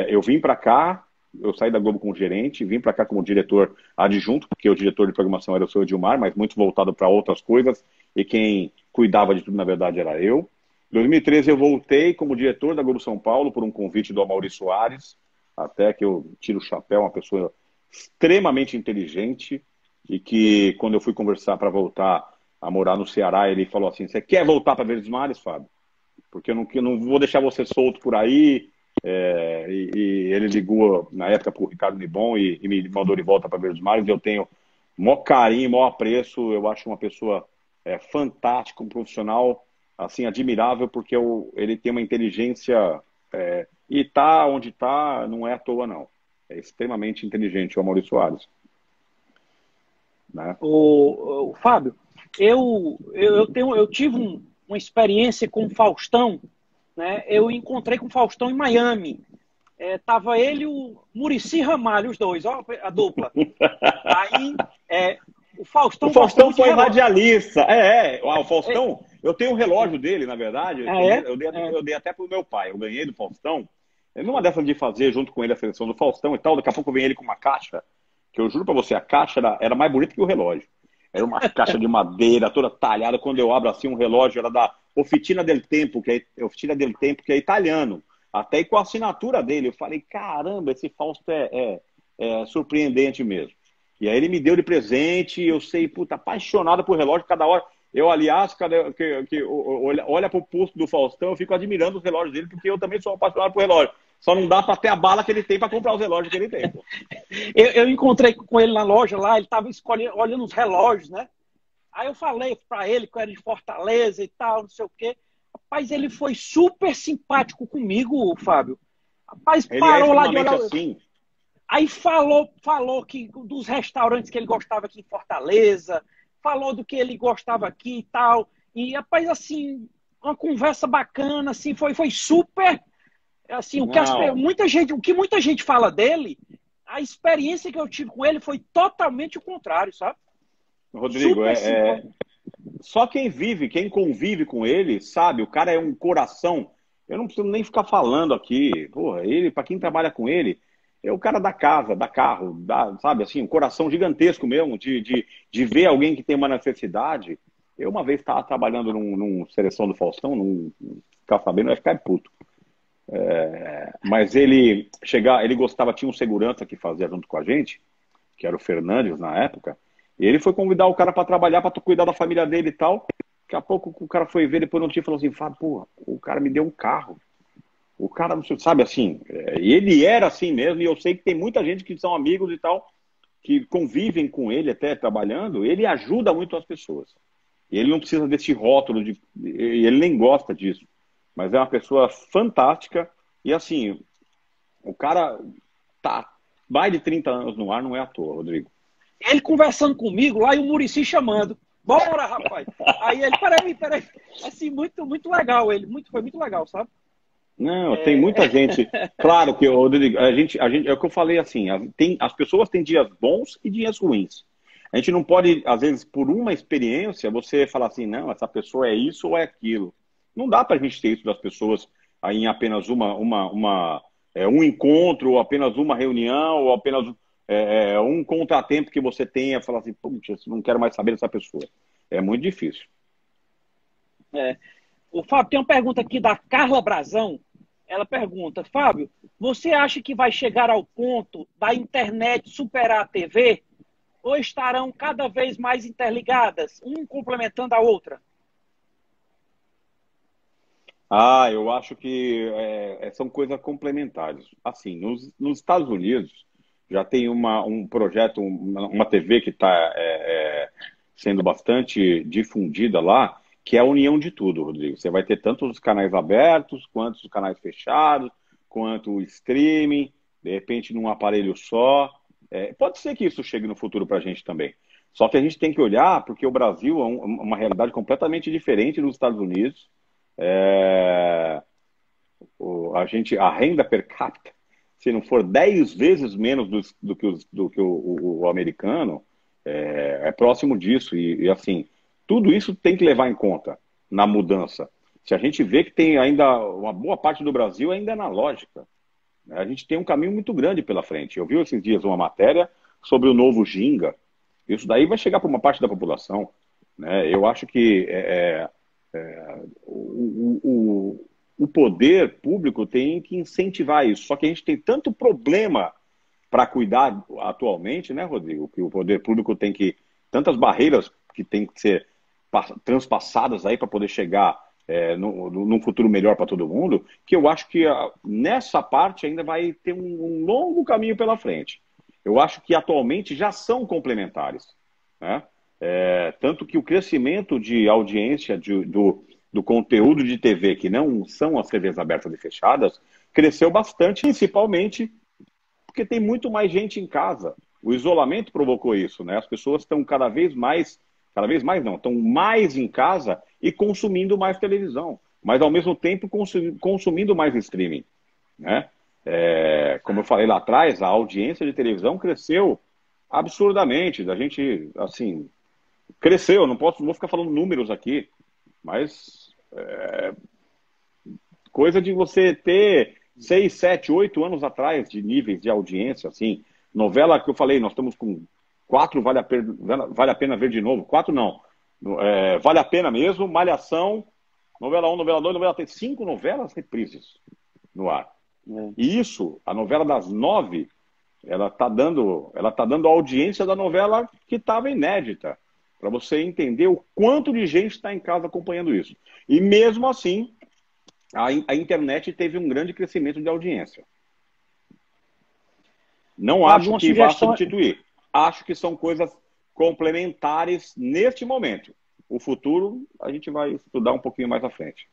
Eu vim para cá, eu saí da Globo como gerente, vim para cá como diretor adjunto, porque o diretor de programação era o seu Edilmar, mas muito voltado para outras coisas, e quem cuidava de tudo, na verdade, era eu. Em 2013 eu voltei como diretor da Globo São Paulo por um convite do Amaury Soares, até que eu tiro o chapéu, uma pessoa extremamente inteligente, e que quando eu fui conversar para voltar a morar no Ceará, ele falou assim, você quer voltar para Verdes Mares, Fábio? Porque eu não vou deixar você solto por aí. E ele ligou na época para o Ricardo Nibon e me mandou de volta para Verdes Mares. Eu tenho maior carinho, maior apreço. Eu acho uma pessoa fantástica, um profissional assim, admirável, porque ele tem uma inteligência e tá onde tá não é à toa, não. É extremamente inteligente o Amaury Soares. Né? O Fábio, eu tive uma experiência com o Faustão, né? Eu encontrei com o Faustão em Miami. Tava ele e o Muricy Ramalho, os dois, ó, a dupla. Aí, o Faustão foi radialista. O Faustão, Eu tenho um relógio dele, na verdade, Ah, é? eu dei até pro meu pai. Eu ganhei do Faustão. Numa dessas de fazer junto com ele a seleção do Faustão e tal, daqui a pouco vem ele com uma caixa, que eu juro pra você, a caixa era mais bonita que o relógio. Era uma caixa de madeira, toda talhada. Quando eu abro assim um relógio, era da Officina del Tempo, Officina del Tempo, que é italiano. Até e com a assinatura dele. Eu falei, caramba, esse Fausto é surpreendente mesmo. E aí ele me deu de presente, eu sei, puta, apaixonado por relógio, cada hora. Eu, aliás, olha pro pulso do Faustão, eu fico admirando os relógios dele, porque eu também sou apaixonado por relógio. Só não dá para ter a bala que ele tem para comprar os relógios que ele tem. Pô. Eu encontrei com ele na loja lá, ele estava olhando os relógios, né? Aí eu falei para ele que eu era de Fortaleza e tal, não sei o quê. Rapaz, ele foi super simpático comigo, Fábio. Rapaz, Ele é parou lá de extremamente olhar. assim. Aí falou que dos restaurantes que ele gostava aqui em Fortaleza, falou do que ele gostava aqui e tal. E, rapaz, assim, uma conversa bacana, assim, foi super. Assim, Não, o que muita gente fala dele, a experiência que eu tive com ele foi totalmente o contrário, sabe? Rodrigo, Super simpático. só quem vive, quem convive com ele, sabe, o cara é um coração. Eu não preciso nem ficar falando aqui. Porra, ele, para quem trabalha com ele, é o cara da casa, da carro, sabe, assim, um coração gigantesco mesmo, de ver alguém que tem uma necessidade. Eu uma vez estava trabalhando num seleção do Faustão, ficar sabendo, vai ficar puto. Mas ele gostava, tinha um segurança que fazia junto com a gente, que era o Fernandes na época, e ele foi convidar o cara para trabalhar, para cuidar da família dele e tal. Daqui a pouco o cara foi ver, depois não tinha, falou assim, Fábio, pô, o cara me deu um carro. O cara, não sei, sabe assim, e ele era assim mesmo, e eu sei que tem muita gente que são amigos e tal, que convivem com ele até trabalhando, ele ajuda muito as pessoas. E ele não precisa desse rótulo, ele nem gosta disso. Mas é uma pessoa fantástica, e assim, o cara tá mais de 30 anos no ar, não é à toa, Rodrigo. Ele conversando comigo lá e o Muricy chamando. Bora, rapaz! Aí ele, peraí. Assim, muito legal ele, foi muito legal, sabe? Não, tem muita gente. Claro que, Rodrigo, é o que eu falei assim, as pessoas têm dias bons e dias ruins. A gente não pode, às vezes, por uma experiência, você falar assim, não, essa pessoa é isso ou é aquilo. Não dá para a gente ter isso das pessoas aí em apenas um encontro, ou apenas uma reunião, ou apenas um contratempo que você tenha, falar assim, putz, não quero mais saber dessa pessoa. É muito difícil. O Fábio, tem uma pergunta aqui da Carla Brazão. Ela pergunta, Fábio, você acha que vai chegar ao ponto da internet superar a TV? Ou estarão cada vez mais interligadas, um complementando a outra? Eu acho que são coisas complementares. Assim, nos Estados Unidos já tem um projeto, uma TV que está sendo bastante difundida lá, que é a união de tudo, Rodrigo. Você vai ter tanto os canais abertos, quanto os canais fechados, quanto o streaming, de repente num aparelho só. Pode ser que isso chegue no futuro para a gente também. Só que a gente tem que olhar, porque o Brasil é uma realidade completamente diferente dos Estados Unidos. É, a renda per capita, se não for 10 vezes menos do que o americano, é próximo disso. E assim, tudo isso tem que levar em conta na mudança. Se a gente vê que tem ainda uma boa parte do Brasil ainda é analógica, né? A gente tem um caminho muito grande pela frente. Eu vi esses dias uma matéria sobre o novo Ginga. Isso daí vai chegar para uma parte da população, né? Eu acho que o poder público tem que incentivar isso. Só que a gente tem tanto problema para cuidar atualmente, né, Rodrigo? Que o poder público tem que. Tantas barreiras que tem que ser transpassadas aí para poder chegar num futuro melhor para todo mundo, que eu acho que nessa parte ainda vai ter um longo caminho pela frente. Eu acho que atualmente já são complementares, né? Tanto que o crescimento de audiência do conteúdo de TV, que não são as TVs abertas e fechadas, cresceu bastante, principalmente porque tem muito mais gente em casa. O isolamento provocou isso, né? As pessoas estão cada vez mais não, estão mais em casa e consumindo mais televisão, mas ao mesmo tempo consumindo mais streaming, né? Como eu falei lá atrás, a audiência de televisão cresceu absurdamente. A gente, assim, cresceu, não vou ficar falando números aqui, Mas coisa de você ter 6, 7, 8 anos atrás de níveis de audiência, assim. Novela que eu falei, nós estamos com 4, vale a pena ver de novo. 4 não. Vale a pena mesmo, Malhação, novela 1, novela 2, novela 3. 5 novelas reprises no ar. E isso, a novela das 9, ela tá dando a audiência da novela que estava inédita. Para você entender o quanto de gente está em casa acompanhando isso. E mesmo assim, a internet teve um grande crescimento de audiência. Não acho que vá substituir. Acho que são coisas complementares neste momento. O futuro a gente vai estudar um pouquinho mais à frente.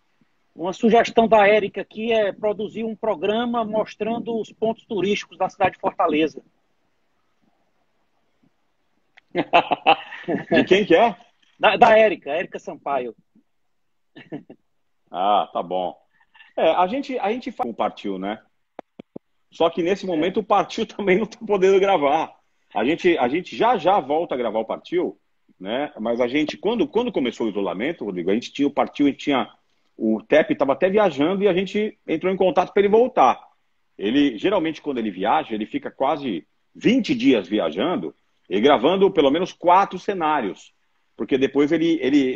Uma sugestão da Érica aqui é produzir um programa mostrando os pontos turísticos da cidade de Fortaleza. De quem que é? Da Érica Sampaio. Ah, tá bom. A gente faz o Partiu, né? Só que nesse momento o Partiu também não está podendo gravar. A gente já volta a gravar o Partiu, né? Mas a gente, quando começou o isolamento, Rodrigo, a gente tinha o Partiu, o TEP estava até viajando e a gente entrou em contato para ele voltar. Ele, geralmente, quando ele viaja, ele fica quase 20 dias viajando e gravando pelo menos 4 cenários. Porque depois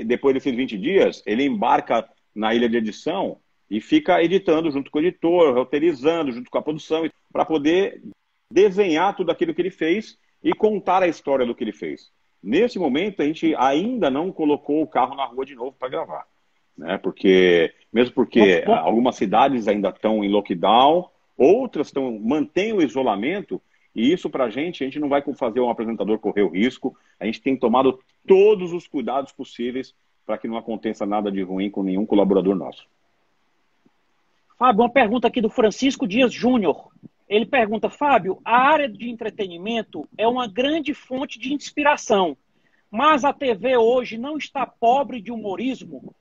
depois desses 20 dias, ele embarca na ilha de edição e fica editando junto com o editor, roteirizando junto com a produção, para poder desenhar tudo aquilo que ele fez e contar a história do que ele fez. Nesse momento, a gente ainda não colocou o carro na rua de novo para gravar. Né? Mesmo porque algumas cidades ainda estão em lockdown, outras mantêm o isolamento, e isso para a gente não vai fazer um apresentador correr o risco. A gente tem tomado todos os cuidados possíveis para que não aconteça nada de ruim com nenhum colaborador nosso. Fábio, uma pergunta aqui do Francisco Dias Júnior. Ele pergunta, Fábio, a área de entretenimento é uma grande fonte de inspiração, mas a TV hoje não está pobre de humorismo?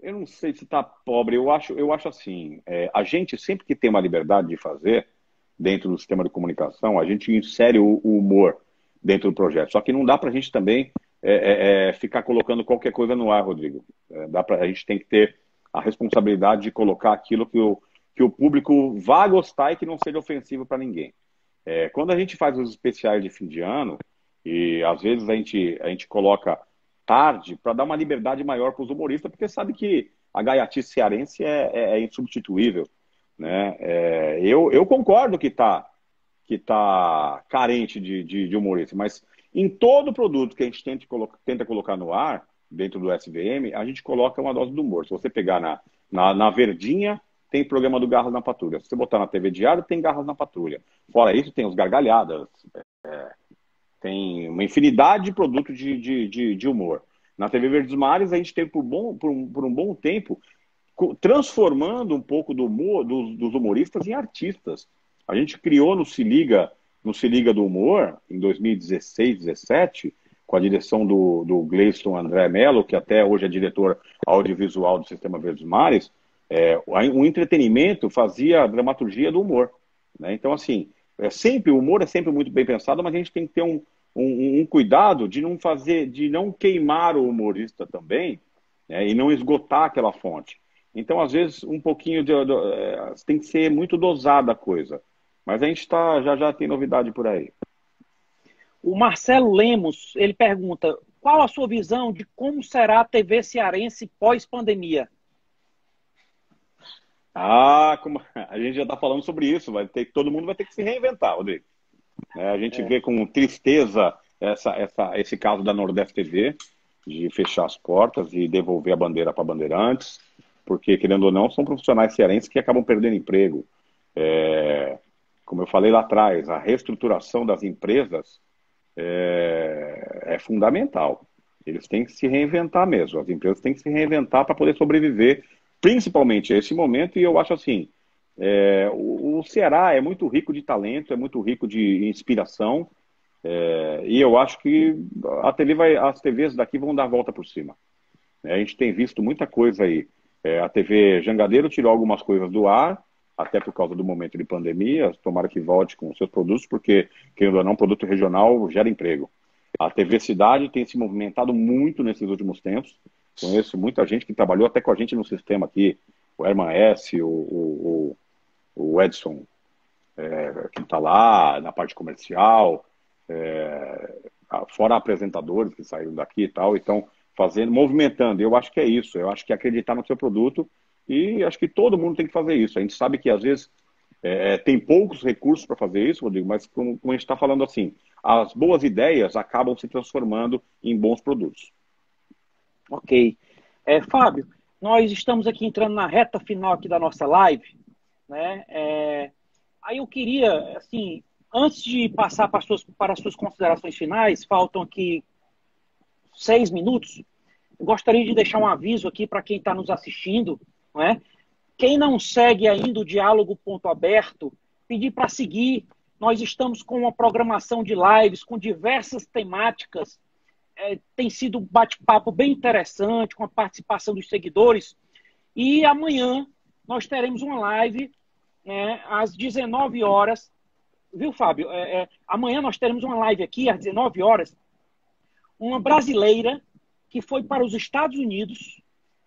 Eu não sei se está pobre, eu acho assim, a gente sempre que tem uma liberdade de fazer, dentro do sistema de comunicação, a gente insere o humor dentro do projeto, só que não dá para a gente também ficar colocando qualquer coisa no ar, Rodrigo. A gente tem que ter a responsabilidade de colocar aquilo que o público vá gostar e que não seja ofensivo para ninguém. Quando a gente faz os especiais de fim de ano, e às vezes a gente coloca tarde para dar uma liberdade maior para os humoristas, porque sabe que a gaiatice cearense é insubstituível. Né? Eu concordo que tá carente de humorista, mas em todo produto que a gente tenta colocar no ar, dentro do SVM, a gente coloca uma dose de humor. Se você pegar na Verdinha, tem programa do Garras na Patrulha. Se você botar na TV Diário, tem Garras na Patrulha. Fora isso, tem os Gargalhadas, tem uma infinidade de produtos de humor. Na TV Verdes Mares, a gente teve por um bom tempo transformando um pouco do humor, dos humoristas em artistas. A gente criou no Se Liga do Humor, em 2016, 2017, com a direção do Gleison André Mello, que até hoje é diretor audiovisual do Sistema Verdes Mares. O entretenimento fazia a dramaturgia do humor. Né? Então, assim, o humor é sempre muito bem pensado, mas a gente tem que ter um cuidado de não queimar o humorista também, né? E não esgotar aquela fonte. Então, às vezes, um pouquinho tem que ser muito dosada a coisa. Mas a gente já tem novidade por aí. O Marcelo Lemos, ele pergunta, qual a sua visão de como será a TV cearense pós-pandemia? A gente já está falando sobre isso. Todo mundo vai ter que se reinventar, Rodrigo. A gente vê com tristeza esse caso da Nordeste TV, de fechar as portas e devolver a bandeira para Bandeirantes, porque, querendo ou não, são profissionais cearenses que acabam perdendo emprego. Como eu falei lá atrás, a reestruturação das empresas é fundamental. Eles têm que se reinventar mesmo. As empresas têm que se reinventar para poder sobreviver, principalmente a esse momento. E eu acho assim, o Ceará é muito rico de talento, é muito rico de inspiração. E eu acho que as TVs daqui vão dar a volta por cima. A gente tem visto muita coisa aí. A TV Jangadeiro tirou algumas coisas do ar, até por causa do momento de pandemia, tomara que volte com seus produtos, porque, querendo ou não, produto regional gera emprego. A TV Cidade tem se movimentado muito nesses últimos tempos. Conheço muita gente que trabalhou até com a gente no sistema aqui, o Herman S., o Edson, que está lá na parte comercial, fora apresentadores que saíram daqui e tal, então fazendo, movimentando. Eu acho que é isso, eu acho que é acreditar no seu produto e acho que todo mundo tem que fazer isso. A gente sabe que às vezes tem poucos recursos para fazer isso, Rodrigo, mas como a gente está falando assim, as boas ideias acabam se transformando em bons produtos. Ok. Fábio, nós estamos aqui entrando na reta final aqui da nossa live, né? Aí eu queria, assim, antes de passar para as suas considerações finais, faltam aqui 6 minutos, eu gostaria de deixar um aviso aqui para quem está nos assistindo, né? Quem não segue ainda o Diálogo Ponto Aberto, pedir para seguir. Nós estamos com uma programação de lives com diversas temáticas. Tem sido um bate-papo bem interessante, com a participação dos seguidores. E amanhã nós teremos uma live, né, às 19 horas. Viu, Fábio? Amanhã nós teremos uma live aqui às 19 horas. Uma brasileira que foi para os Estados Unidos.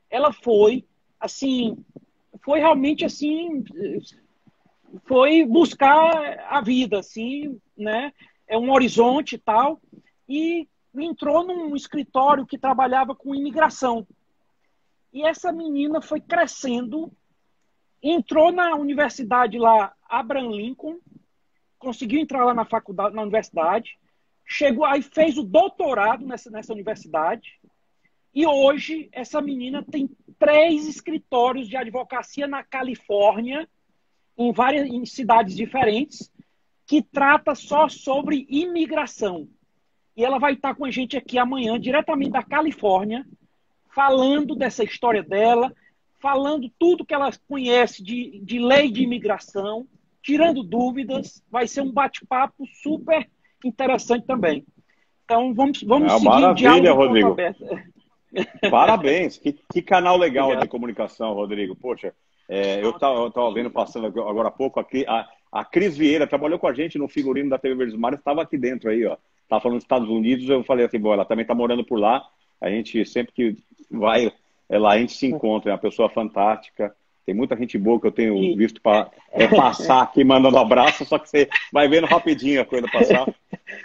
Ela foi, assim, foi realmente assim, foi buscar a vida, assim, né? Um horizonte e tal. E entrou num escritório que trabalhava com imigração. E essa menina foi crescendo, entrou na universidade lá, Abraham Lincoln, conseguiu entrar lá na faculdade, na universidade, chegou aí, fez o doutorado nessa universidade, e hoje essa menina tem 3 escritórios de advocacia na Califórnia, em cidades diferentes, que trata só sobre imigração. E ela vai estar com a gente aqui amanhã, diretamente da Califórnia, falando dessa história dela, falando tudo que ela conhece de lei de imigração, tirando dúvidas. Vai ser um bate-papo super interessante também. Então, vamos seguir o Maravilha, Diálogo Ponto Rodrigo. Aberto. Parabéns, que canal legal Obrigado. de comunicação, Rodrigo. Poxa, eu tava vendo, passando agora há pouco, aqui, a Cris Vieira trabalhou com a gente no figurino da TV Verdes Mares, estava aqui dentro aí, ó. Tava falando dos Estados Unidos, eu falei assim, bom, ela também tá morando por lá, a gente sempre que vai lá, a gente se encontra, é uma pessoa fantástica, tem muita gente boa que eu tenho visto passar aqui mandando abraço, só que você vai vendo rapidinho a coisa passar.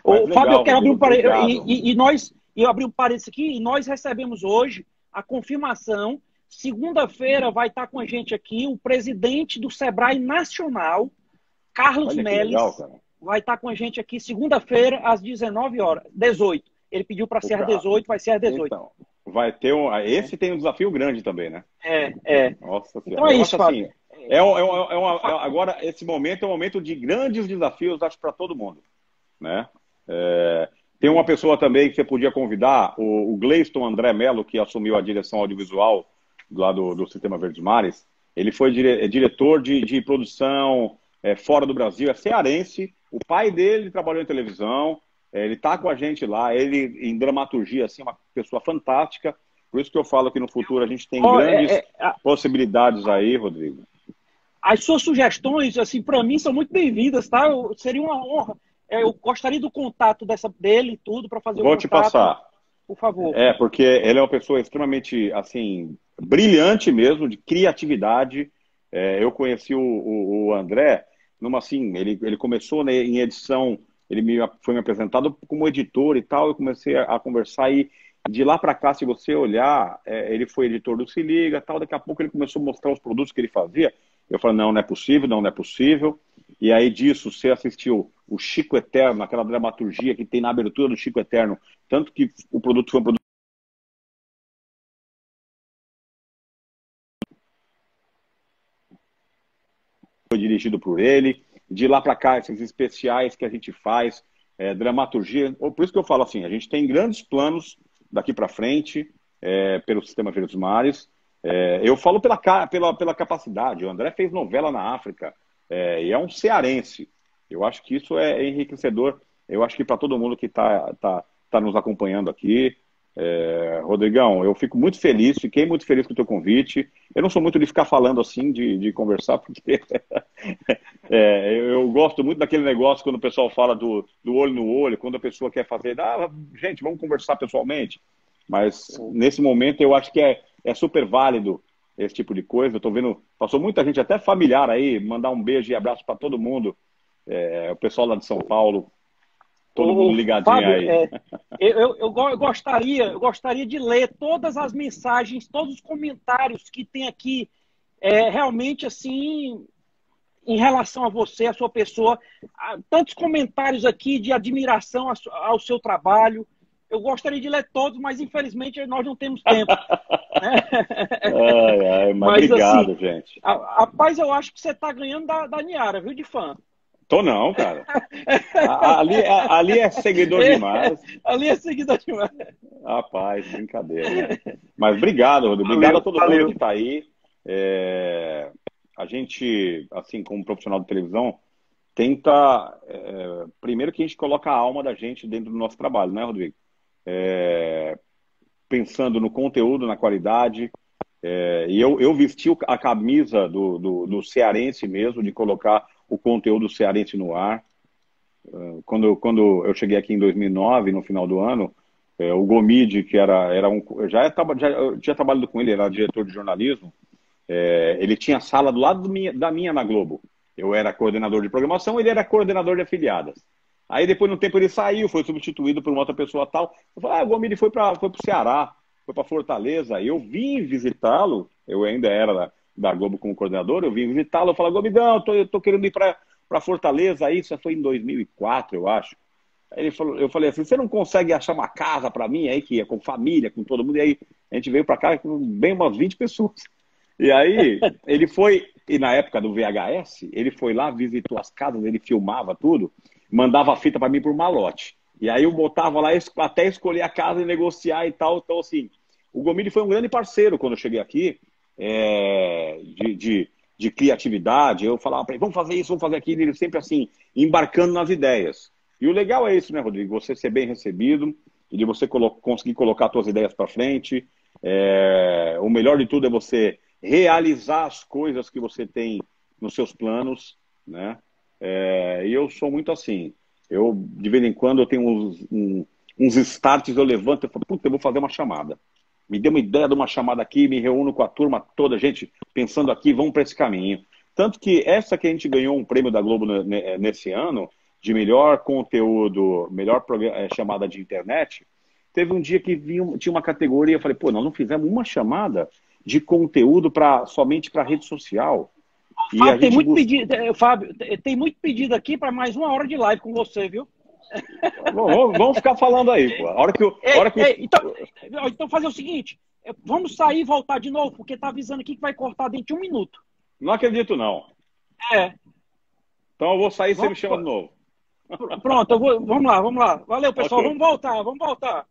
Ô, Fábio, eu quero abrir um parênteses. Eu abri um parênteses aqui, e nós recebemos hoje a confirmação. Segunda-feira vai estar com a gente aqui o presidente do Sebrae Nacional, Carlos Melles. Vai estar com a gente aqui segunda-feira às 19 horas, 18. Ele pediu para ser às 18, vai ser às 18. Então, vai ter esse tem um desafio grande também, né? Nossa Senhora. Então é isso, Fábio. Assim, agora, esse momento é um momento de grandes desafios, acho, para todo mundo, né? Tem uma pessoa também que você podia convidar, o Gleiston André Melo, que assumiu a direção audiovisual lá do Sistema Verdes Mares. Ele foi diretor de produção fora do Brasil, é cearense. O pai dele trabalhou em televisão, ele está com a gente lá, ele em dramaturgia, assim, uma pessoa fantástica. Por isso que eu falo que no futuro a gente tem grandes possibilidades aí, Rodrigo. As suas sugestões, assim, para mim, são muito bem-vindas, tá? Seria uma honra. Eu gostaria do contato dele e tudo para fazer o contato. Vou te passar. Por favor. Porque ele é uma pessoa extremamente, assim, brilhante mesmo, de criatividade. Eu conheci o André, assim, ele começou, né, em edição, foi me apresentado como editor e tal, eu comecei a conversar e de lá para cá, se você olhar, ele foi editor do Se Liga, tal, daqui a pouco ele começou a mostrar os produtos que ele fazia. Eu falei, não é possível, não é possível. E aí disso, você assistiu o Chico Eterno, aquela dramaturgia que tem na abertura do Chico Eterno, tanto que o produto foi um produto foi dirigido por ele. De lá para cá, esses especiais que a gente faz, dramaturgia. Por isso que eu falo assim, a gente tem grandes planos daqui para frente, pelo Sistema Verdes Mares. Eu falo pela capacidade. O André fez novela na África, e é um cearense. Eu acho que isso é enriquecedor. Eu acho que para todo mundo que está nos acompanhando aqui, Rodrigão, eu fico muito feliz, fiquei muito feliz com o teu convite. Eu não sou muito de ficar falando assim, de conversar, porque eu gosto muito daquele negócio quando o pessoal fala do olho no olho, quando a pessoa quer fazer, gente, vamos conversar pessoalmente. Mas nesse momento eu acho que é super válido esse tipo de coisa. Eu tô vendo, passou muita gente, até familiar aí, mandar um beijo e abraço para todo mundo, o pessoal lá de São Paulo, todo mundo ligadinho Fábio, aí. eu gostaria de ler todas as mensagens, todos os comentários que tem aqui, realmente assim, em relação a você, a sua pessoa. Tantos comentários aqui de admiração ao seu trabalho. Eu gostaria de ler todos, mas infelizmente nós não temos tempo. Mas Mas assim, obrigado, gente. rapaz, eu acho que você está ganhando da Niara, viu, de fã. Tô não, cara. Ali é seguidor demais. Ali é seguidor demais. Rapaz, brincadeira, né? Mas obrigado, Rodrigo. Obrigado a todo mundo que está aí. A gente, assim, como profissional de televisão, tenta... primeiro que a gente coloca a alma da gente dentro do nosso trabalho, né, Rodrigo? Pensando no conteúdo, na qualidade. E eu vesti a camisa do cearense mesmo, de colocar o conteúdo cearense no ar. Quando eu cheguei aqui em 2009, no final do ano, o Gomide, que era eu já tinha trabalhado com ele, era diretor de jornalismo, ele tinha sala do lado da minha na Globo. Eu era coordenador de programação, ele era coordenador de afiliadas. Aí depois, no tempo, ele saiu, foi substituído por uma outra pessoa tal. Eu falei, o Gomide foi para o Ceará, foi para Fortaleza. Eu vim visitá-lo, eu ainda era da Globo como coordenador, eu vim visitá-lo, eu falei, Gomidão, eu tô querendo ir para Fortaleza, isso foi em 2004, eu acho. Aí eu falei assim, você não consegue achar uma casa para mim aí, que é com família, com todo mundo? E aí a gente veio para cá com bem umas 20 pessoas. E aí ele foi, e na época do VHS, ele foi lá, visitou as casas, ele filmava tudo, mandava a fita para mim por malote. E aí eu botava lá até escolher a casa e negociar e tal. Então, assim, o Gomide foi um grande parceiro quando eu cheguei aqui, de criatividade. Eu falava para ele, vamos fazer isso, vamos fazer aquilo. Ele sempre assim, embarcando nas ideias. E o legal é isso, né, Rodrigo? Você ser bem recebido e de você conseguir colocar suas ideias para frente. O melhor de tudo é você realizar as coisas que você tem nos seus planos, né? E eu sou muito assim. De vez em quando, eu tenho uns starts, eu levanto e falo, puta, eu vou fazer uma chamada. Me deu uma ideia de uma chamada aqui, me reúno com a turma toda, gente, pensando aqui, vamos para esse caminho. Tanto que essa que a gente ganhou um prêmio da Globo nesse ano, de melhor conteúdo, melhor chamada de internet, teve um dia que tinha uma categoria, eu falei, pô, nós não fizemos uma chamada de conteúdo somente para rede social. Fábio, tem muito pedido, Fábio, tem muito pedido aqui para mais uma hora de live com você, viu? Vamos ficar falando aí, pô. Então fazer o seguinte, vamos sair e voltar de novo, porque tá avisando aqui que vai cortar dentro de 1 minuto. Não acredito, não. Então eu vou sair e você me chama de novo. Pronto, vamos lá. Valeu, pessoal. Okay. Vamos voltar.